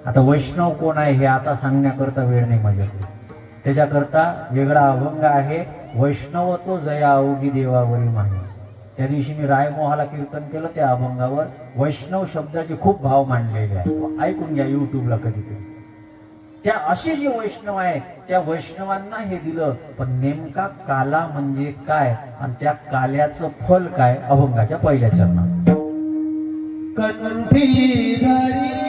आता वैष्णव कोण आहे हे आता सांगण्याकरता वेळ नाही माझ्याकडे. त्याच्याकरता वेगळा अभंग आहे. वैष्णव तो जया अवघी देवावरी माने. त्या दिवशी मी रायमोहाला कीर्तन केलं. त्या अभंगावर वैष्णव शब्दाचे खूप भाव मांडलेले आहे. ऐकून घ्या युट्यूबला कधीतरी. त्या असे जे वैष्णव आहे त्या वैष्णवांना हे दिलं. पण नेमका काला म्हणजे काय आणि त्या काल्याचं फल काय, अभंगाच्या पहिल्या चरणात. कंठी धरीला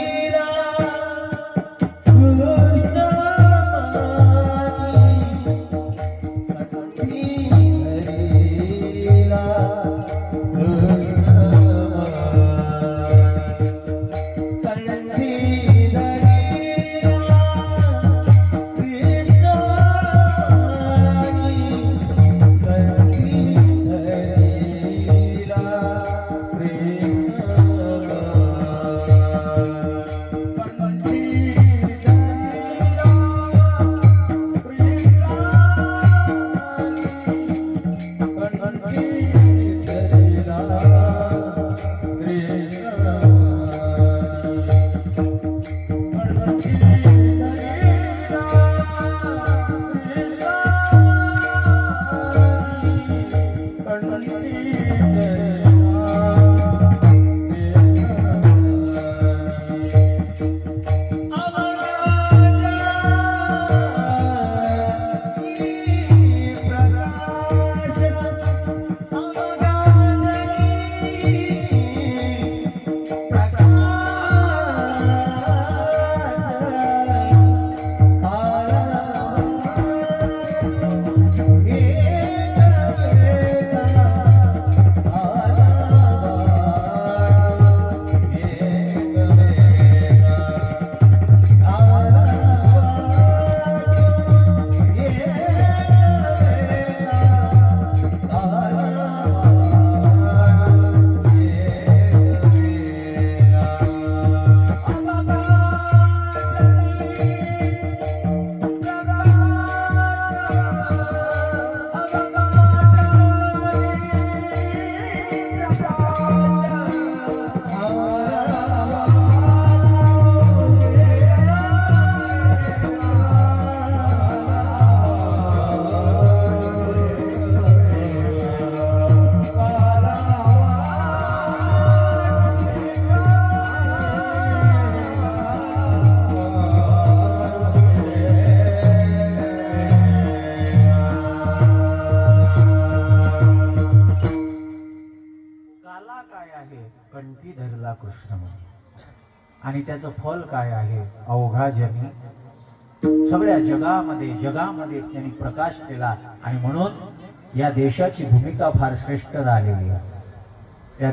कंठी धरला कृष्ण म्हणून. आणि त्याचं फल काय आहे? अवघा जनी सगळ्या जगामध्ये त्यांनी प्रकाश केला. आणि म्हणून या देशाची भूमिका फार श्रेष्ठ राहिलेली आहे. या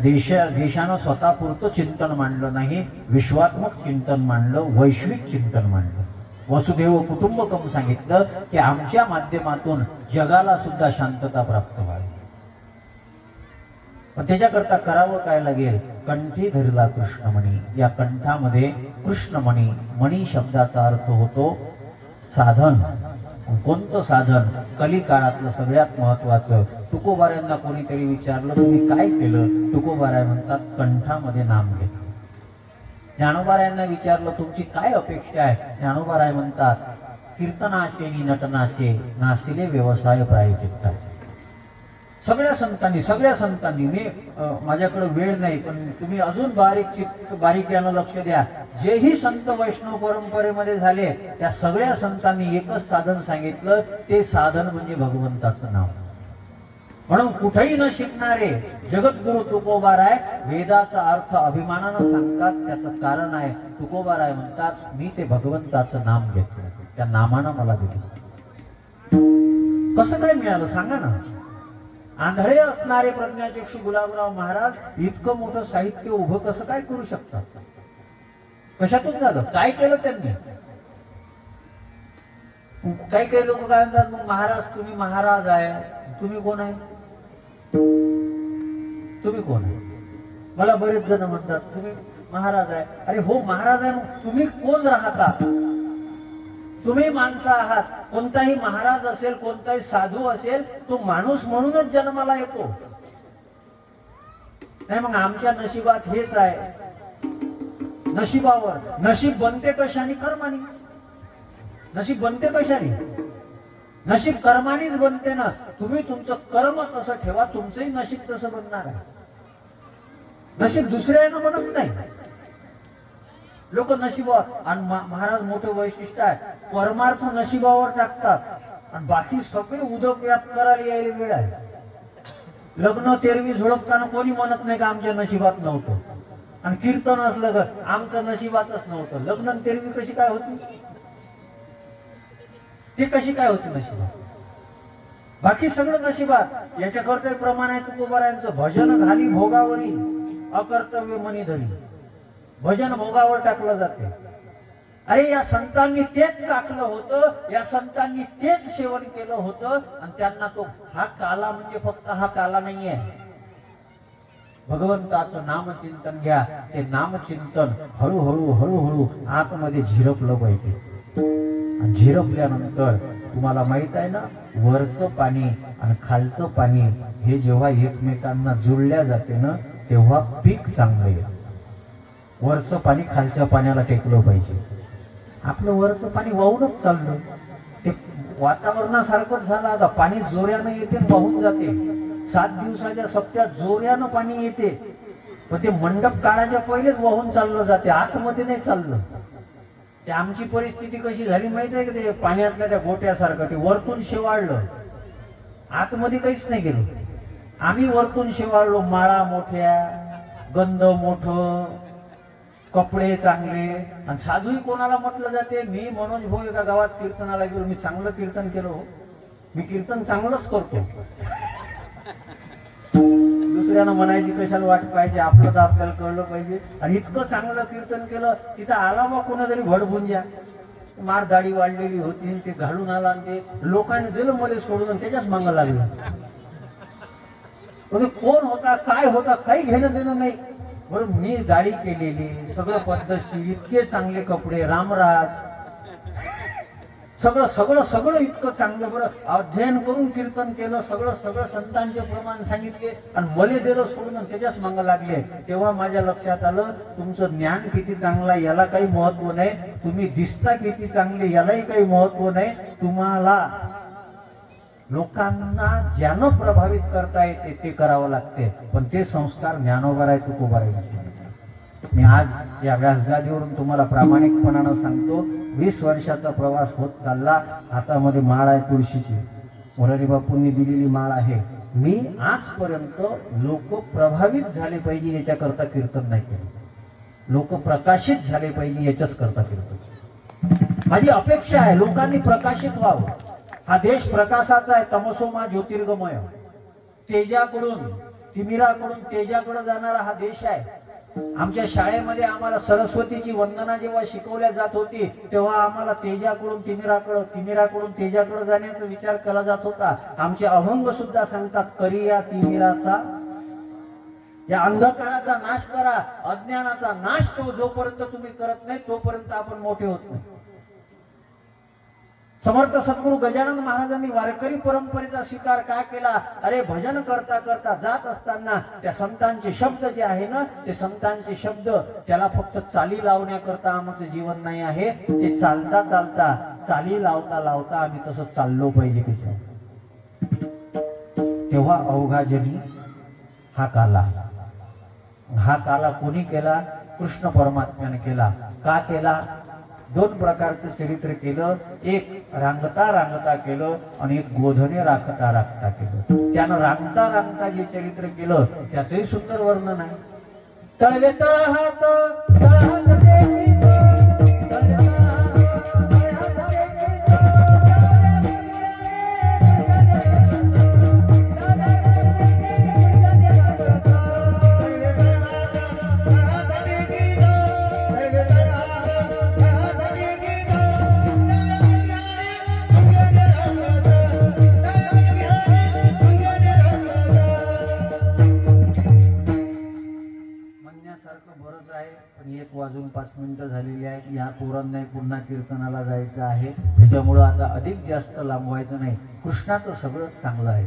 देशानं स्वतःपुरतं चिंतन मांडलं नाही, विश्वात्मक चिंतन मांडलं, वैश्विक चिंतन मांडलं. वसुधैव कुटुंबकम सांगितलं की आमच्या माध्यमातून जगाला सुद्धा शांतता प्राप्त व्हावी. पण त्याच्याकरता करावं काय लागेल? कंठी धरला कृष्णमणी. या कंठामध्ये कृष्णमणी, मणी शब्दाचा अर्थ होतो साधन. कोणतं साधन? कली काळातलं सगळ्यात महत्वाचं. तुकोबारायांना कोणीतरी विचारलं तुम्ही काय केलं? तुकोबाराय म्हणतात कंठामध्ये नाम घेतलं. ज्ञानोबारायांना विचारलं तुमची काय अपेक्षा आहे? ज्ञानोबाराय म्हणतात कीर्तनाचे नि नटनाचे नासिले व्यवसाय प्रायचित्ता. सगळ्या संतांनी मी माझ्याकडे वेळ नाही पण तुम्ही अजून बारीक्यानं लक्ष द्या. जेही संत वैष्णव परंपरेमध्ये झाले त्या सगळ्या संतांनी एकच साधन सांगितलं, ते साधन म्हणजे भगवंताचं नाव. म्हणून कुठेही न शिकणारे जगद्गुरु तुकोबाराय वेदाचा अर्थ अभिमानानं सांगतात. त्याचं कारण आहे तुकोबाराय म्हणतात मी ते भगवंताचं नाम घेतलं, त्या नामानं मला दिलं. कसं काय मिळालं सांगा ना. आंधळे असणारे प्रज्ञाचक्षु गुलाबराव महाराज इतकं मोठं साहित्य उभं कसं काय करू शकतात? कशातून झालं? काय केलं त्यांनी? काही काही लोक काय म्हणतात मग महाराज तुम्ही महाराज आहे, तुम्ही कोण आहे? तुम्ही कोण आहे? मला बरेच जण म्हणतात तुम्ही महाराज आहे. अरे हो महाराज आहे, तुम्ही कोण राहता? तुम्ही माणसं आहात. कोणताही महाराज असेल, कोणताही साधू असेल, तो माणूस म्हणूनच जन्माला येतो. नाही मग आमच्या नशिबात हेच आहे. नशिबावर नशीब बनते कशाने? कर्माने. नशीब बनते कशाने? नशीब कर्मानेच बनते ना. तुम्ही तुमचं कर्म तसं ठेवा, तुमचंही नशीब तसं बनणार आहे. नशीब दुसऱ्यानं बनत नाही. लोक नशिबावर, आणि महाराज मोठं वैशिष्ट्य आहे, परमार्थ नशिबावर टाकतात आणि बाकी सगळे उदक व्याप करायला यायला वेळ आहे. लग्न तेरवी झोडपताना कोणी म्हणत नाही का आमच्या नशिबात नव्हतं. आणि कीर्तन असलं का आमचं नशिबातच नव्हतं. लग्न तेरवी कशी काय होती? ते कशी काय होती नशिबात? बाकी सगळं नशिबात. याच्याकरता प्रमाण आहे तुकोबारायांचं, भजन घाली भोगावरी अकर्तव्य मनी धरी. भजन भोगावर टाकलं जाते. अरे या संतांनी तेच चाकलं होतं, या संतांनी तेच सेवन केलं होतं आणि त्यांना तो हा काला म्हणजे फक्त हा काला नाहीये. भगवंताचं नामचिंतन घ्या. ते नामचिंतन हळूहळू आतमध्ये झिरपलं पाहिजे. आणि झिरपल्यानंतर तुम्हाला माहित आहे ना, वरचं पाणी आणि खालचं पाणी हे जेव्हा एकमेकांना जुळल्या जाते ना तेव्हा पीक चांगलं येतं. वरचं पाणी खालच्या पाण्याला टेकलं पाहिजे. आपलं वरचं पाणी वाहूनच चाललं. ते वातावरणासारखंच झालं. आता पाणी जोऱ्यानं येते वाहून जाते. 7 दिवसाच्या सप्त्यात जोऱ्यानं पाणी येते, पण ते मंडप काळाच्या पहिलेच वाहून चाललं जाते, आतमध्ये नाही चाललं. ते आमची परिस्थिती कशी झाली माहिती आहे का? ते पाण्यातल्या त्या गोट्यासारखं ते वरतून शेवाळलं, आतमध्ये काहीच नाही गेलं. आम्ही वरतून शेवाळलो. माळा मोठ्या, गंध मोठं, कपडे चांगले. आणि साधूही कोणाला म्हटलं जाते? मी मनोज भाऊ एका गावात कीर्तनाला गेलो, मी चांगलं कीर्तन केलं हो, मी कीर्तन चांगलंच करतो. दुसऱ्यानं म्हणायची कशाला वाट पाहिजे? आपलं तर आपल्याला कळलं पाहिजे. आणि इतकं चांगलं कीर्तन केलं, तिथं आला मग कोणातरी भडभुंजा, मार दाढी वाढलेली होती, ते घालून आला आणि ते लोकांनी दिलं मला सोडून त्याच्याच मागं लागलं. कोण होता काय होता काही घेणं देणं नाही. बरं मी दाढी केलेली, सगळं पद्धतशीर, इतके चांगले कपडे, रामराज, सगळं सगळं सगळं इतकं चांगलं. बरं अध्ययन करून कीर्तन केलं, सगळं सगळं संतांचे प्रमाण सांगितले आणि मले दिलं सोडून त्याच्याच मागं लागले. तेव्हा माझ्या लक्षात आलं तुमचं ज्ञान किती चांगलं याला काही महत्व नाही, तुम्ही दिसता किती चांगले यालाही काही महत्व नाही. तुम्हाला लोकांना ज्यानं प्रभावित करता येते ते करावं लागते, पण ते संस्कार ज्ञानोबाराय तुकोबाराय. मी आज या व्यासगादीवरून तुम्हाला प्रामाणिकपणानं सांगतो, 20 वर्षाचा प्रवास होत चालला. हातामध्ये माळ आहे तुळशीची, मोरारी बापूंनी दिलेली माळ आहे. मी आजपर्यंत लोक प्रभावित झाले पाहिजे याच्याकरता कीर्तन नाही केलं. लोक प्रकाशित झाले पाहिजे याच्याच करता फिरतो. माझी अपेक्षा आहे लोकांनी प्रकाशित व्हावं. हा देश प्रकाशाचा आहे, तमसोमा ज्योतिर्गमय. तेजाकडून तिमिराकडून तेजाकडे जाणारा हा देश आहे. आमच्या शाळेमध्ये आम्हाला सरस्वतीची वंदना जेव्हा शिकवल्या जात होती तेव्हा आम्हाला तेजाकडून तिमिराकडं, तिमिराकडून तेजाकडे जाण्याचा विचार केला जात होता. आमचे अभंग सुद्धा सांगतात, करी या तिमिराचा, या अंधकाराचा नाश करा. अज्ञानाचा नाश तो जोपर्यंत तुम्ही करत नाही तोपर्यंत आपण मोठे होत नाही. समर्थ सद्गुरू गजानन महाराजांनी वारकरी परंपरेचा स्वीकार का केला? अरे भजन करता करता जात असताना त्या संतांचे शब्द जे आहे ना, ते संतांचे शब्द त्याला फक्त चाली लावण्याकरता आमचं जीवन नाही आहे. ते चालता चालता, चाली लावता लावता आम्ही तसं चाललो पाहिजे त्याच्या. तेव्हा अवघा जनी हा काला कोणी केला? कृष्ण परमात्म्याने केला. का केला? दोन प्रकारचं चरित्र केलं. एक रांगता रांगता केलं आणि एक गोधने राखता राखता केलं. त्यानं रांगता रांगता जे चरित्र केलं त्याचंही सुंदर वर्णन आहे. तळवे तळहात तळहात देवीत, तळवे तळहात बरंच आहे, पण 1:05 झालेली आहे. या पोरांना पुन्हा कीर्तनाला जायचं आहे, त्याच्यामुळं आता अधिक जास्त लांबवायचं नाही. कृष्णाचं सगळंच चांगलं आहे,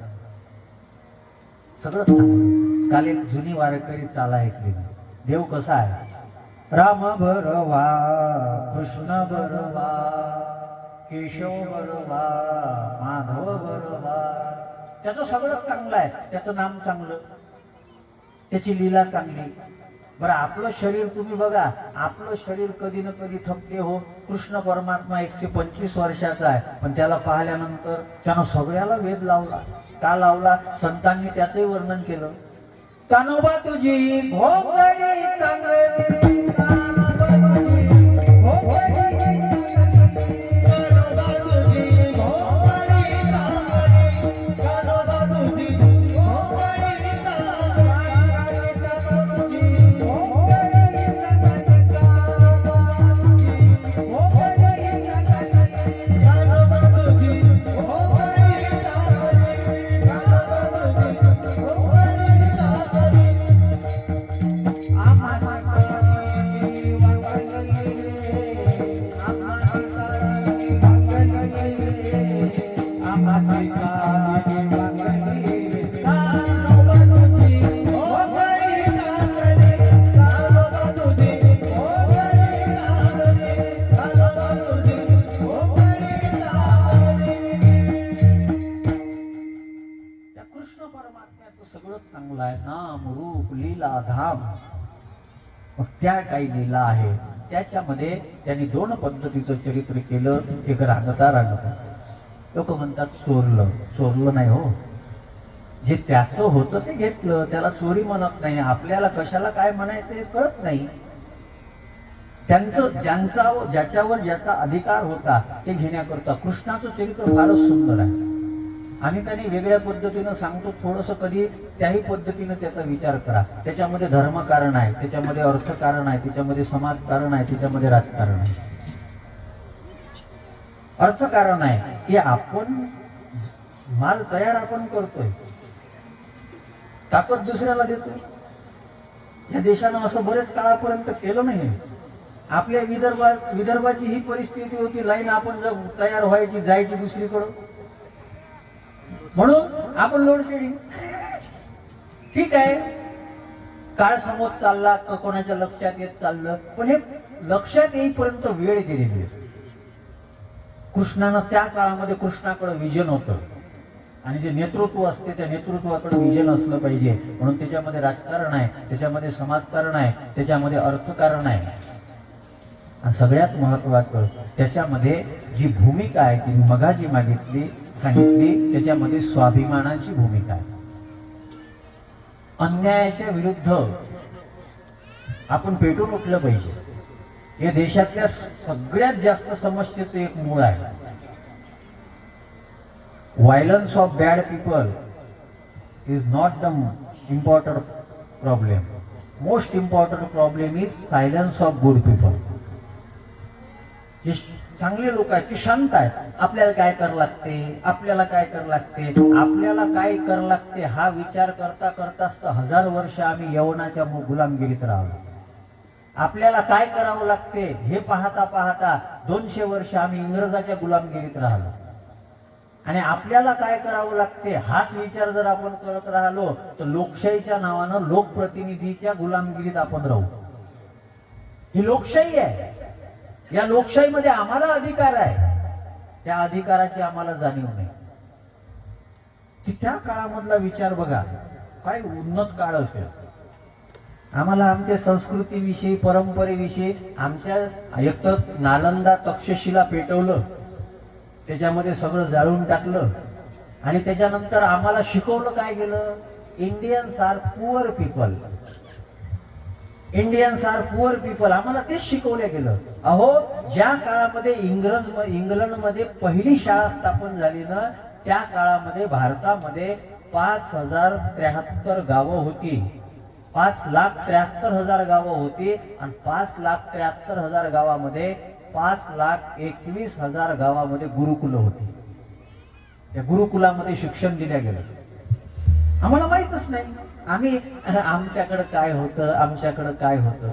सगळंच चांगलं. काल एक जुनी वारकरी चाला ऐकली. देव कसा आहे? राम बरवा, कृष्ण बरवा, केशव बरवा, माधव बरवा. त्याचं सगळं चांगलं आहे, त्याचं नाम चांगलं, त्याची लीला चांगली. बरं, आपलं शरीर तुम्ही बघा, आपलं शरीर कधी ना कधी थकते हो. कृष्ण परमात्मा 125 वर्षाचा आहे, पण त्याला पाहिल्यानंतर त्यानं सगळ्याला वेद लावला. का लावला? संतांनी त्याचंही वर्णन केलं. कानोबा तुझी भोंगडी चांगली, कानोबा तुझी भोंगडी सगळं चांगलं आहे. नाम रूप लीला धाम. मग त्या काही लीला आहे त्याच्यामध्ये त्यांनी दोन पद्धतीचं चरित्र केलं. एक रांगता रांगता. लोक म्हणतात चोरलं. चोरलं नाही हो, जे त्याचं होतं ते घेतलं, त्याला चोरी म्हणत नाही. आपल्याला कशाला काय म्हणायचं हे कळत नाही. त्यांचं ज्याच्यावर ज्याचा अधिकार होता ते घेण्याकरता कृष्णाचं चरित्र फारच सुंदर आहे. आम्ही त्यांनी वेगळ्या पद्धतीनं सांगतो, थोडंसं कधी त्याही पद्धतीनं त्याचा विचार करा. त्याच्यामध्ये धर्मकारण आहे, त्याच्यामध्ये अर्थकारण आहे, त्याच्यामध्ये समाजकारण आहे, त्याच्यामध्ये राजकारण आहे. अर्थकारण आहे की आपण माल तयार आपण करतोय, ताकद दुसऱ्याला देतोय. या देशानं असं बरेच काळापर्यंत केलं नाही. आपल्या विदर्भाची ही परिस्थिती होती, लाईन आपण जर तयार व्हायची जायची दुसरीकडं, म्हणून आपण लोड शेडिंग. ठीक आहे, काळ समोर चालला, कोणाच्या लक्षात येत चाललं, पण हे लक्षात येईपर्यंत वेळ गेलेली आहे. कृष्णानं त्या काळामध्ये कृष्णाकडे विजन होतं, आणि जे नेतृत्व असते त्या नेतृत्वाकडे विजन असलं पाहिजे. म्हणून त्याच्यामध्ये राजकारण आहे, त्याच्यामध्ये समाजकारण आहे, त्याच्यामध्ये अर्थकारण आहे, आणि सगळ्यात महत्वाचं त्याच्यामध्ये जी भूमिका आहे ती मगाजी सांगितली, त्याच्यामध्ये स्वाभिमानाची भूमिका आहे. अन्यायाच्या विरुद्ध आपण पेटून उठलं पाहिजे. या देशातल्या सगळ्यात जास्त समस्येचं एक मूळ आहे. Violence of bad people is not the important problem. Most important problem is silence of good people. जे चांगले लोक आहेत ते शांत आहेत. आपल्याला काय करावं लागते, आपल्याला काय करावं लागते, आपल्याला काय करावं लागते हा विचार करता करताच तर 1000 वर्ष आम्ही यवनाच्या गुलामगिरीत राहिलो. आपल्याला काय करावं लागते हे पाहता पाहता 200 वर्ष आम्ही इंग्रजाच्या गुलामगिरीत राहिलो. आणि आपल्याला काय करावं लागते हाच विचार जर आपण करत राहिलो तर लोकशाहीच्या नावानं लोकप्रतिनिधीच्या गुलामगिरीत आपण राहू. ही लोकशाही आहे. या लोकशाहीमध्ये आम्हाला अधिकार आहे. त्या अधिकाराची आम्हाला जाणीव नाही. त्या काळामधला विचार बघा, काय उन्नत काळ असेल. आम्हाला आमच्या संस्कृतीविषयी, परंपरेविषयी, आमच्या एकतर नालंदा तक्षशिला पेटवलं, त्याच्यामध्ये सगळं जाळून टाकलं आणि त्याच्यानंतर आम्हाला शिकवलं काय गेलं, Indians are poor people. Indians are poor people आम्हाला तेच शिकवलं गेलं. अहो, ज्या काळामध्ये इंग्लंडमध्ये पहिली शाळा स्थापन झाली ना, त्या काळामध्ये भारतामध्ये 5073 गावं होती. 5,73,000 गावं होती आणि 5,73,000 गावामध्ये 5,21,000 गावामध्ये गुरुकुलं होती. त्या गुरुकुलामध्ये शिक्षण दिल्या गेलं. आम्हाला माहितच नाही. आम्ही आमच्याकडे काय होतं, आमच्याकडे काय होतं.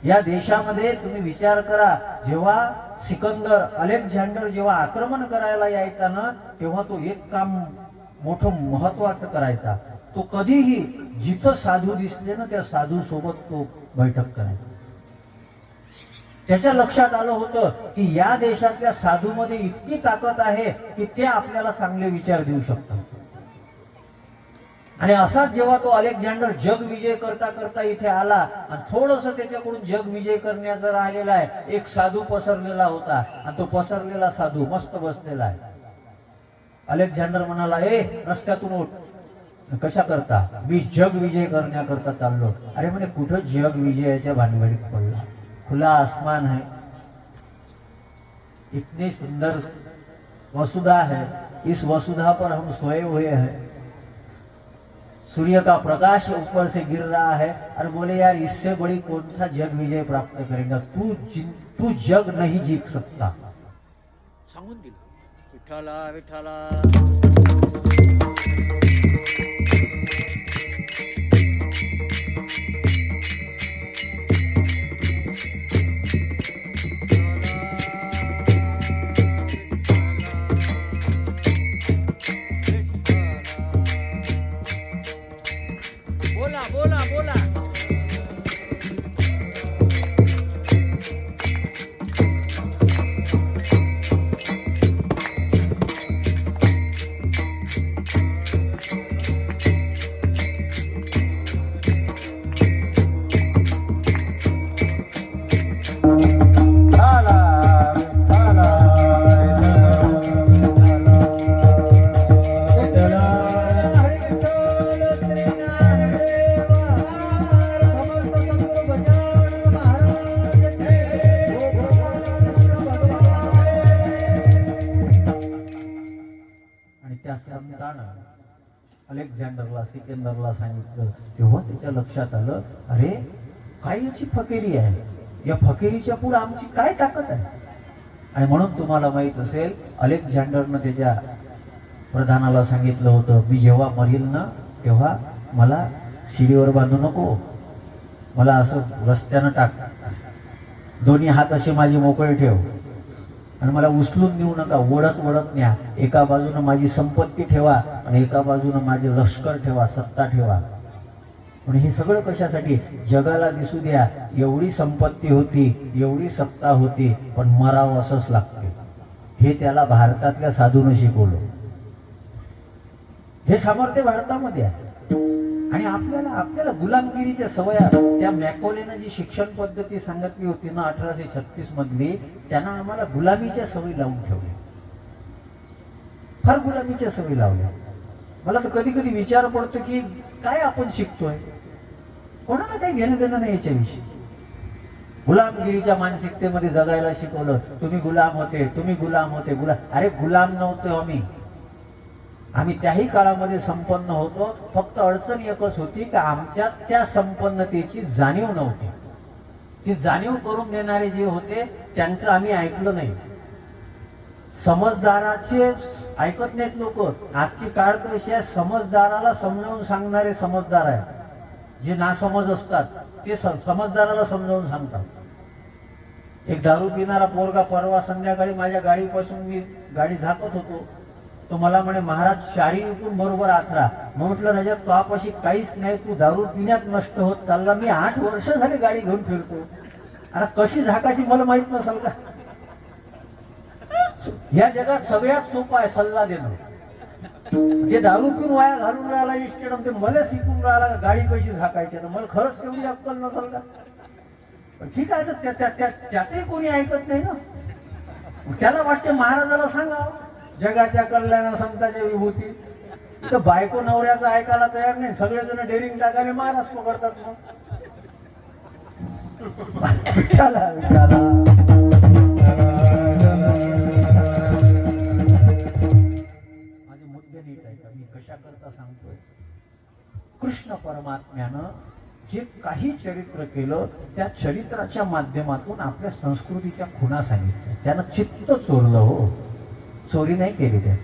या देशामध्ये तुम्ही विचार करा, जेव्हा सिकंदर अलेक्झांडर जेव्हा आक्रमण करायला यायचा ना, तेव्हा तो एक काम मोठं महत्वाचं करायचा. तो कधीही जिथं साधू दिसले ना, त्या साधू सोबत तो बैठक करायचा. त्याच्या लक्षात आलं होतं की या देशातल्या साधूमध्ये इतकी ताकद आहे की ते आपल्याला चांगले विचार देऊ शकतात. आणि असाच जेव्हा तो अलेक्झांडर जग विजय करता करता इथे आला आणि थोडस त्याच्याकडून जग विजय करण्याचं राहिलेलं आहे, एक साधू पसरलेला होता आणि तो पसरलेला साधू मस्त बसलेला आहे. अलेक्झांडर म्हणाला, ए रस्त्यातून उठ. कशा करता? मी जग विजय करण्याकरता चाललो. अरे म्हणे, कुठं जग विजयाच्या भानगडीत पडला? खुला आसमान है, इतनी सुंदर वसुधा है, इस वसुधा पर हम सोए हुए हैं, सूर्य का प्रकाश ऊपर से गिर रहा है और बोले यार इससे बड़ी कौन सा जग विजय प्राप्त करेगा, तू जग नहीं जीत सकता. सांगून दिलं. विठ्ठला विठ्ठला. बोला बोला बोला. अलेक्झांडरला सिकंदरला सांगितलं तेव्हा त्याच्या लक्षात आलं, अरे काय याची फकिरी आहे, या फकिरीच्या पुढे आमची काय ताकद आहे. आणि म्हणून तुम्हाला माहित असेल, अलेक्झांडरनं त्याच्या प्रधानाला सांगितलं होतं, मी जेव्हा मरील ना तेव्हा मला शिडीवर बांधू नको, मला असं रस्त्यानं टाक, दोन्ही हात असे माझे मोकळे ठेव आणि मला उचलून नेऊ नका, ओढत ओढत न्या. एका बाजूनं माझी संपत्ती ठेवा आणि एका बाजूनं माझे लष्कर ठेवा, सत्ता ठेवा. पण हे सगळं कशासाठी? जगाला दिसू द्या एवढी संपत्ती होती, एवढी सत्ता होती, पण मरावं असंच लागते. हे त्याला भारतातल्या साधूनं शिकवलं. हे सामर्थ्य भारतामध्ये आहे. आणि आपल्याला गुलामगिरीच्या सवया, त्या मॅकोलेनं जी शिक्षण पद्धती सांगितली होती ना 1836 मधली, त्यांना आम्हाला गुलामीच्या सवयी लावून ठेवल्या, फार गुलामीच्या सवयी लावल्या. मला तर कधी कधी विचार पडतो की काय आपण शिकतोय. कोणाला काही घेणं देणं नाही याच्याविषयी. गुलामगिरीच्या मानसिकतेमध्ये जगायला शिकवलं. तुम्ही गुलाम होते, तुम्ही गुलाम होते, अरे गुलाम नव्हतो आम्ही त्याही काळामध्ये संपन्न होतो. फक्त अडचण एकच होती की आमच्यात त्या संपन्नतेची जाणीव नव्हती. ती जाणीव करून देणारे जे होते त्यांचं आम्ही ऐकलं नाही. समजदाराचे ऐकत नाहीत लोक. आजची काळ कशी आहे, समजदाराला समजावून सांगणारे समजदार आहे. जे नासमज असतात ते समजदाराला समजावून सांगतात. एक दारू पिणारा पोरगा परवा संध्याकाळी माझ्या गाडीपासून मी गाडी झाकत होतो. तो मला म्हणे, महाराज शारी विकून बरोबर आथरा. म्हटलं, राजा तुझ्यापाशी काहीच नाही, तू दारू पिण्यात नष्ट होत चालला. मी 8 वर्ष झाली गाडी घेऊन फिरतो. आता कशी झाकायची मला माहित नसेल का? या जगात सगळ्यात सोपं आहे सल्ला देणं. जे दारू पिऊन वाया घालून राहिला इस्टेडम, ते मला शिकून राहिला गाडी कशी झाकायची. मला खरंच तेवढी अक्कल नसेल का? पण ठीक आहे, तर त्याचंही कोणी ऐकत नाही ना. त्याला वाटते महाराजाला सांगा जगाच्या कल्याणा संतांच्या विभूती. तर बायको नवऱ्याचं ऐकायला तयार नाही. सगळेजण डेअरिंग टाकायला महाराज पकडतात. मग चला मी कशा करता सांगतोय. कृष्ण परमात्म्यानं जे काही चरित्र केलं त्या चरित्राच्या माध्यमातून आपल्या संस्कृतीच्या खुणा सांगितल्या. त्यानं चित्त चोरलं हो, चोरी नाही केली त्या.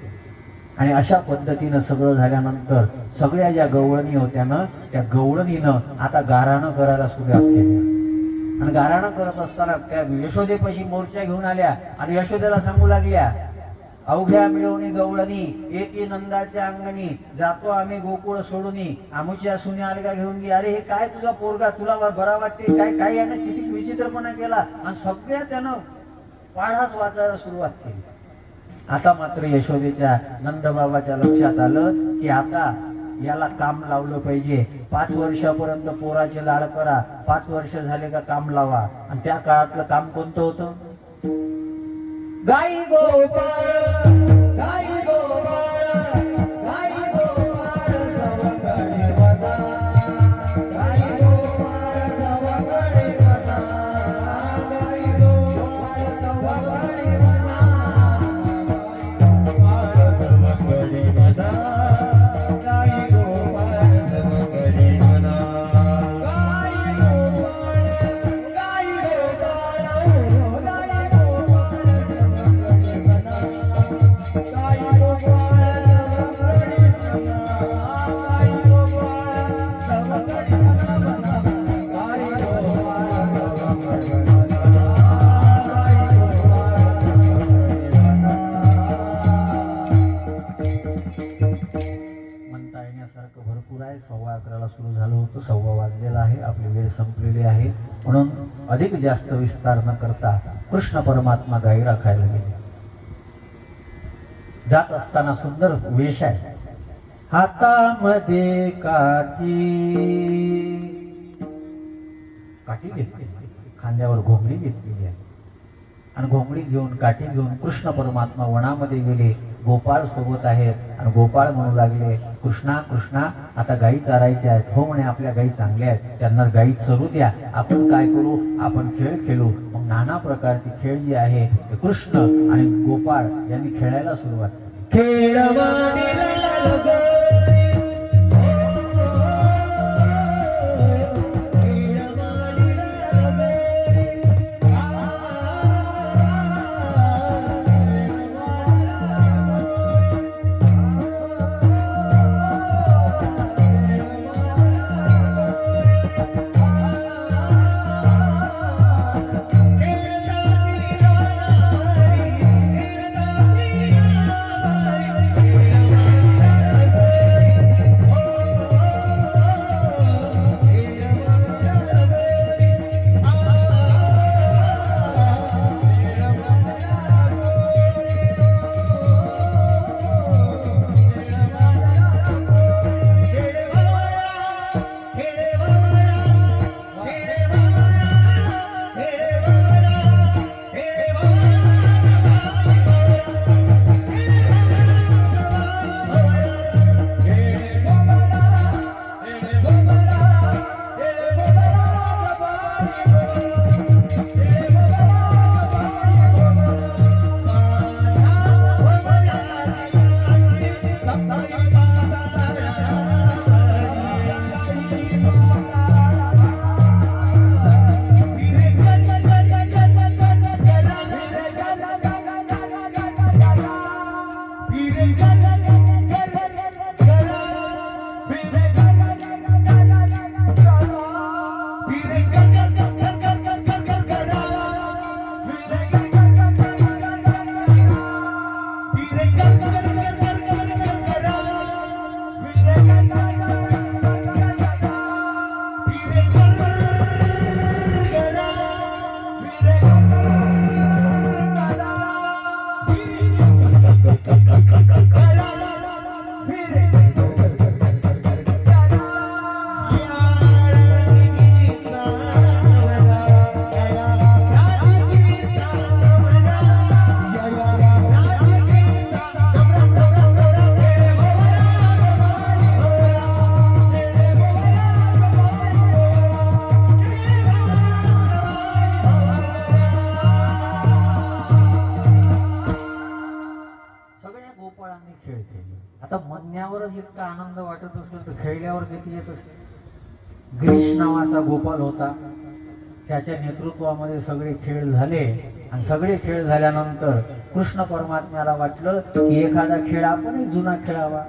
आणि अशा पद्धतीनं सगळं झाल्यानंतर सगळ्या ज्या गवळणी होत्या ना, त्या गवळणीनं आता गाराणं करायला सुरुवात केली. आणि गाराणं करत असताना त्या यशोदेपाशी मोर्चा घेऊन आल्या आणि यशोदेला सांगू लागल्या, अवघ्या मिळवणी गवळणी येते नंदाच्या अंगणी, जातो आम्ही गोकुळ सोडूनी, आमुच्या सुने अलगा घेऊन गे. अरे हे काय तुझा पोरगा, तुला बरा वाटते काय? काय यानं किती विचित्रपणा केला. आणि सगळ्या त्यानं पाढाच वाचायला सुरुवात केली. आता मात्र यशोदेच्या नंदबाबाच्या लक्षात आलं की आता याला काम लावलं पाहिजे. 5 वर्षापर्यंत पोराचे लाड करा, 5 वर्ष झाले का काम लावा. आणि त्या काळातलं काम कोणतं होतं? गाई गोपाळ, गाई गोपाळ, गाई गोपाळ सवंगडी वदा, गाई गोपाळ सवंगडी वदा, गाई गोपाळ सवंगडी वदा, सवंगडी वदा, गाई गोपाळ सवंगडी वदा, गाई गोपाळ, गाई गोपाळ, म्हणता येण्यासारखं भरपूर आहे. 11:15 सुरू झालं होतं, 1:15 वाजलेला आहे. आपली वेळ संपलेली आहे. म्हणून अधिक जास्त विस्तार न करता कृष्ण परमात्मा गाई राखायला गेले. जात असताना सुंदर वेश आहे. हातामध्ये काठी घेतली, खांद्यावर घोंगडी घेतलेली आहे. आणि घोंगडी घेऊन काठी घेऊन कृष्ण परमात्मा वनामध्ये गेले. गोपाळ सोबत आहेत आणि गोपाळ म्हणू लागले, कृष्णा कृष्णा आता गाई चारायच्या आहेत. हो म्हणे, आपल्या गाई चांगल्या आहेत, त्यांना गाई चरू द्या. आपण काय करू, आपण खेळ खेळू. मग नाना प्रकारचे खेळ जे आहे ते कृष्ण आणि गोपाळ यांनी खेळायला सुरुवात केली. खेळ खेळले. आता म्हणण्यावरच इतका आनंद वाटत असेल तर खेळल्यावर किती येत असेल. ग्रीश नावाचा गोपाल होता, त्याच्या नेतृत्वामध्ये सगळे खेळ झाले आणि सगळे खेळ झाल्यानंतर कृष्ण परमात्म्याला वाटलं की एखादा खेळ आपणही जुना खेळावा,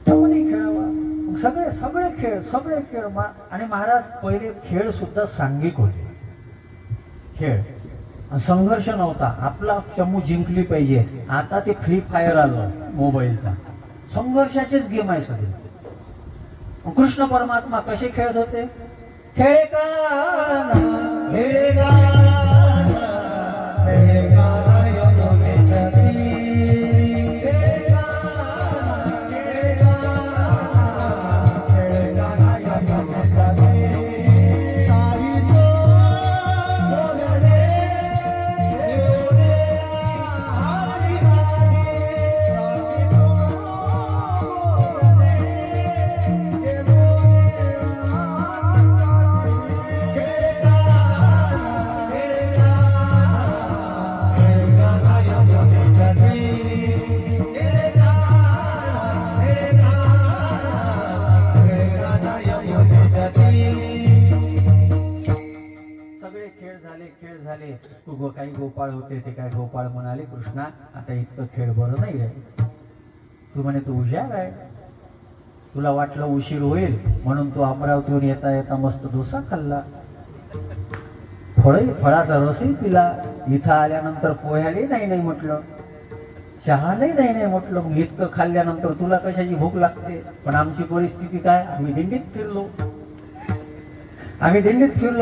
आपणही खेळावा. मग सगळे खेळ आणि महाराज पहिले खेळ सुद्धा सांघिक होते. खेळ संघर्ष नव्हता. आपला चमू जिंकली पाहिजे. आता ते फ्री फायर आलं मोबाईलचा, संघर्षाचेच गेम आहे सगळे. कृष्ण परमात्मा कसे खेळत होते. खेळे का खेळे का खेळे का खेळ झाले. तू काही गोपाळ होते ते काय गोपाळ म्हणाले, कृष्णा आता इतकं खेळ बरं नाही रे. तू म्हणे तू हुशार आहे, तुला वाटलं उशीर होईल म्हणून तू अमरावतीहून येता येता मस्त डोसा खाल्ला, फळाचा रसही पिला, इथं आल्यानंतर पोह्यालाही नाही म्हटलं, चहालाही नाही म्हटलं. मग इतकं खाल्ल्यानंतर तुला कशाची भूक लागते. पण आमची परिस्थिती काय, आम्ही दिंडीत फिरलो,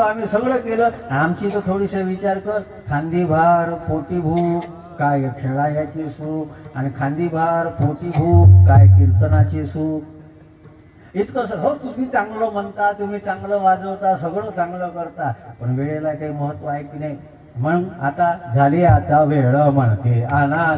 आम्ही सगळं केलं. आमची तर थोडीसा विचार कर. खांदी भार पोटी भूक काय खेळायची सुख, आणि खांदी भार पोटी भूक काय कीर्तनाची सुख. इतकं हो तुम्ही चांगलं म्हणता, तुम्ही चांगलं वाजवता, सगळं चांगलं करता, पण वेळेला काही महत्व आहे की नाही. मग आता झाली आता वेळ म्हणते आना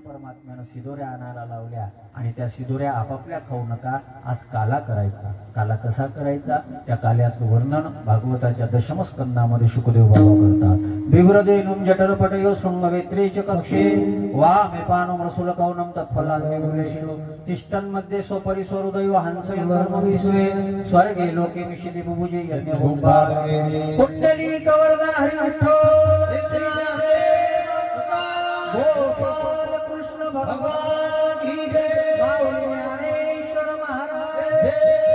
परमात्म्यानं सिदोऱ्या आणायला लावल्या आणि त्या सिदोऱ्या आपापल्या खाऊ नका, आज काला करायचा. काला कसा करायचा त्या काल्याचं वर्णन भागवताच्या दशमस्कंदामध्ये शुकदेव बाबा करतात. बिभ्रदेनुम जठरपटयो शृंगवेत्रेच कक्षे वामेपानो मृसुलकौनम तत्फलान्निगुलेषु तिष्ठन्मध्ये स्वपरिस्वरुदयो हंसयन्धर्मविश्वे स्वर्गे लोके मिशिति बुभुजे यज्ञभुम्बा कुण्डली कवर्गा हरिविठ्ठल गोपाल कृष्ण भगवान की जय. माऊली ज्ञानेश्वर महाराज,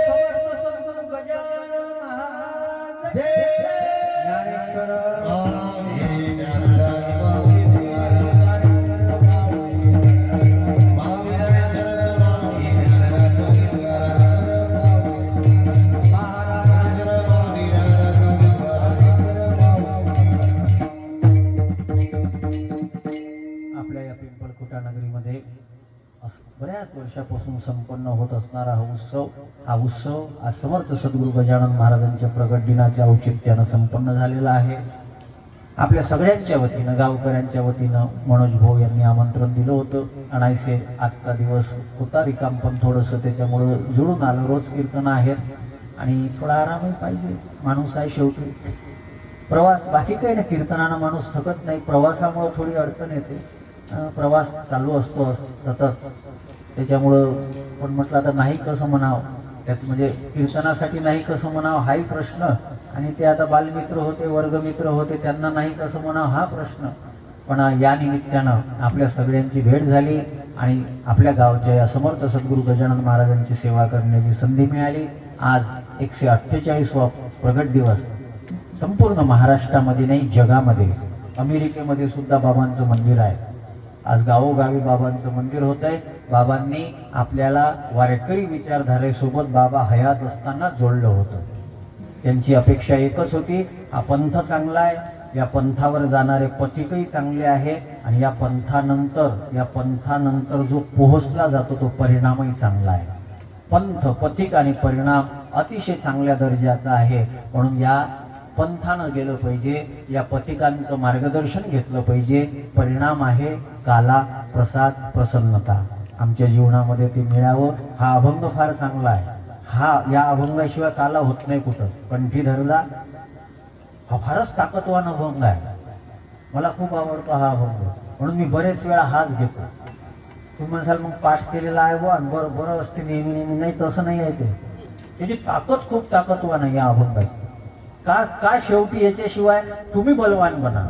समर्थ सद्गुरु गजानन महाराज ज्ञानेश्वर नगरीमध्ये बऱ्याच वर्षापासून संपन्न होत असणारा हा उत्सव आज समर्थ सद्गुरु गजानन महाराजांच्या प्रगट दिनाच्या औचित्यानं संपन्न झालेला आहे. आपल्या सगळ्यांच्या वतीनं, गावकऱ्यांच्या वतीनं मनोज भाऊ यांनी आमंत्रण दिलं होतं. अनायसे आजचा दिवस होता रिकाम, पण थोडंसं त्याच्यामुळं जुळून आलं. रोज कीर्तन आहेत आणि थोडा आरामही पाहिजे. माणूस आहे शेवटी. प्रवास बाकी काही नाही, कीर्तनानं माणूस थकत नाही. प्रवासामुळं थोडी अडचण येते. प्रवास चालू असतो सतत, त्याच्यामुळं पण म्हटलं आता नाही कसं म्हणावं, त्यात म्हणजे कीर्तनासाठी नाही कसं म्हणावं हाही प्रश्न, आणि ते आता बालमित्र होते, वर्गमित्र होते, त्यांना नाही कसं म्हणावं हा प्रश्न. पण या निमित्तानं आपल्या सगळ्यांची भेट झाली आणि आपल्या गावच्या या समर्थ सद्गुरु गजानन महाराजांची सेवा करण्याची संधी मिळाली. आज 148वा प्रगट दिवस संपूर्ण महाराष्ट्रामध्ये नाही, जगामध्ये, अमेरिकेमध्ये सुद्धा बाबांचं मंदिर आहे. आज गावोगावी बाबांचं मंदिर होत आहे. बाबांनी आपल्याला वारकरी विचारधारेसोबत बाबा हयात असताना जोडलं होतं. त्यांची अपेक्षा एकच होती, हा पंथ चांगला आहे, या पंथावर जाणारे पथिकही चांगले आहे, आणि या पंथानंतर जो पोहोचला जातो तो परिणामही चांगला आहे. पंथ, पथिक आणि परिणाम अतिशय चांगल्या दर्जाचा आहे. म्हणून या पंथानं गेलं पाहिजे, या पथिकांचं मार्गदर्शन घेतलं पाहिजे. परिणाम आहे काला, प्रसाद, प्रसन्नता. आमच्या जीवनामध्ये ते मिळावं. हा अभंग फार चांगला आहे. या अभंगाशिवाय काला होत नाही कुठं. कंठी धरला हा फारच ताकदवान अभंग आहे. मला खूप आवडतो हा अभंग, म्हणून मी बरेच वेळा हाच घेतो. तुम्ही म्हणसाल मग पाठ केलेला आहे बुवा बरं बरं असते नेहमी नेहमी. नाही, तसं नाही आहे. त्याची ताकद खूप ताकदवान आहे या अभंगाची. का शेवटी याच्याशिवाय तुम्ही बलवान बना.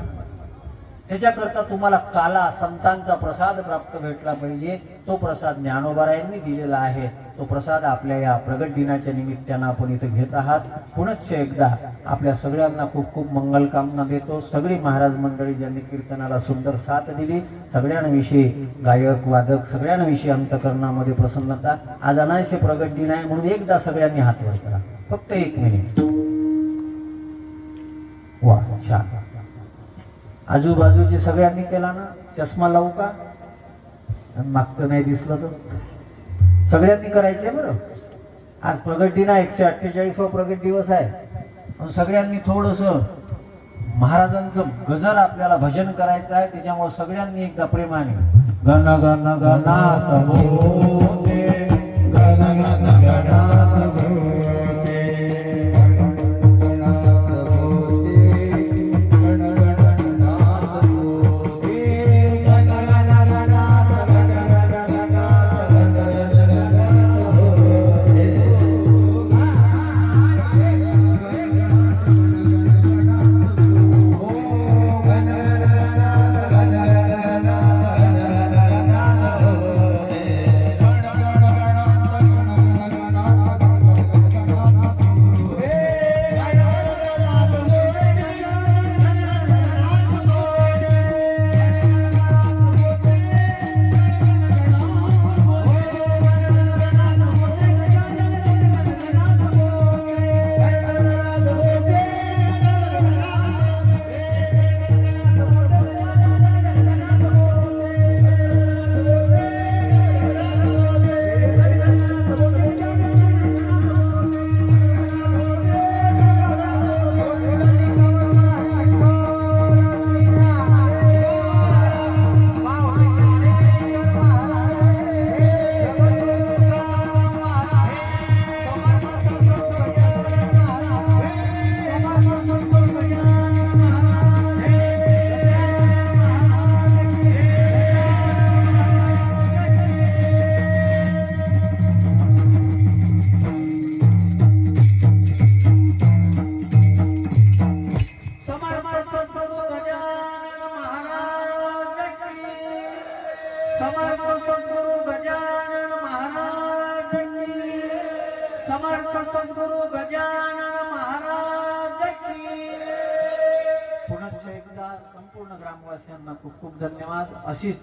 त्याच्याकरता तुम्हाला काला संतांचा प्रसाद प्राप्त भेटला पाहिजे. तो प्रसाद ज्ञानोबारायांनी दिलेला आहे. तो प्रसाद आपल्या या प्रगट दिनाच्या निमित्तानं आपण इथे घेत आहात. पुनश्च एकदा आपल्या सगळ्यांना खूप खूप मंगलकामना देतो. सगळी महाराज मंडळी ज्यांनी कीर्तनाला सुंदर साथ दिली, सगळ्यांविषयी गायक वादक सगळ्यांविषयी अंतकरणामध्ये प्रसन्नता. आज अनायसे प्रगट दिन आहे म्हणून एकदा सगळ्यांनी हात वर करा. फक्त 1 मिनिट. वा, छान. आजूबाजूचे सगळ्यांनी केला ना. चष्मा लावू का? मागचं नाही दिसलं तर सगळ्यांनी करायचे बरं. आज प्रगट दिन आहे. 148वा प्रगट दिवस आहे. सगळ्यांनी थोडस महाराजांचं गजर आपल्याला भजन करायचं आहे. त्याच्यामुळे सगळ्यांनी एकदा प्रेमाने गण गण गणात मोते, गण गण गणात मोते. समर्थ सद्गुरु गजानन महाराज की. समर्थ सद्गुरु गजानन महाराज की. पुन्हा एकदा संपूर्ण ग्रामवासियांना खूप खूप धन्यवाद. अशीच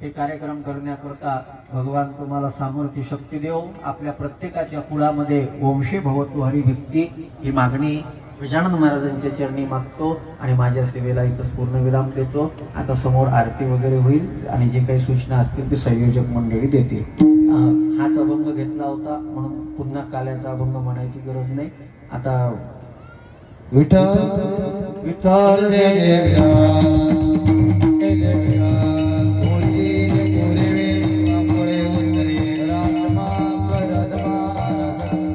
हे कार्यक्रम करण्याकरता भगवान तुम्हाला सामर्थ्य शक्ती देव. आपल्या प्रत्येकाच्या कुळामध्ये वंशे भवतु हरिभक्ती ही मागणी गजानन महाराजांच्या चरणी मागतो आणि माझ्या सेवेला इथंच पूर्णविराम देतो. आता समोर आरती वगैरे होईल आणि जे काही सूचना असतील ते संयोजक मंडळी देतील. हाच अभंग घेतला होता म्हणून पुन्हा काल्याचा अभंग म्हणायची गरज नाही. आता विठ्ठल विठ्ठल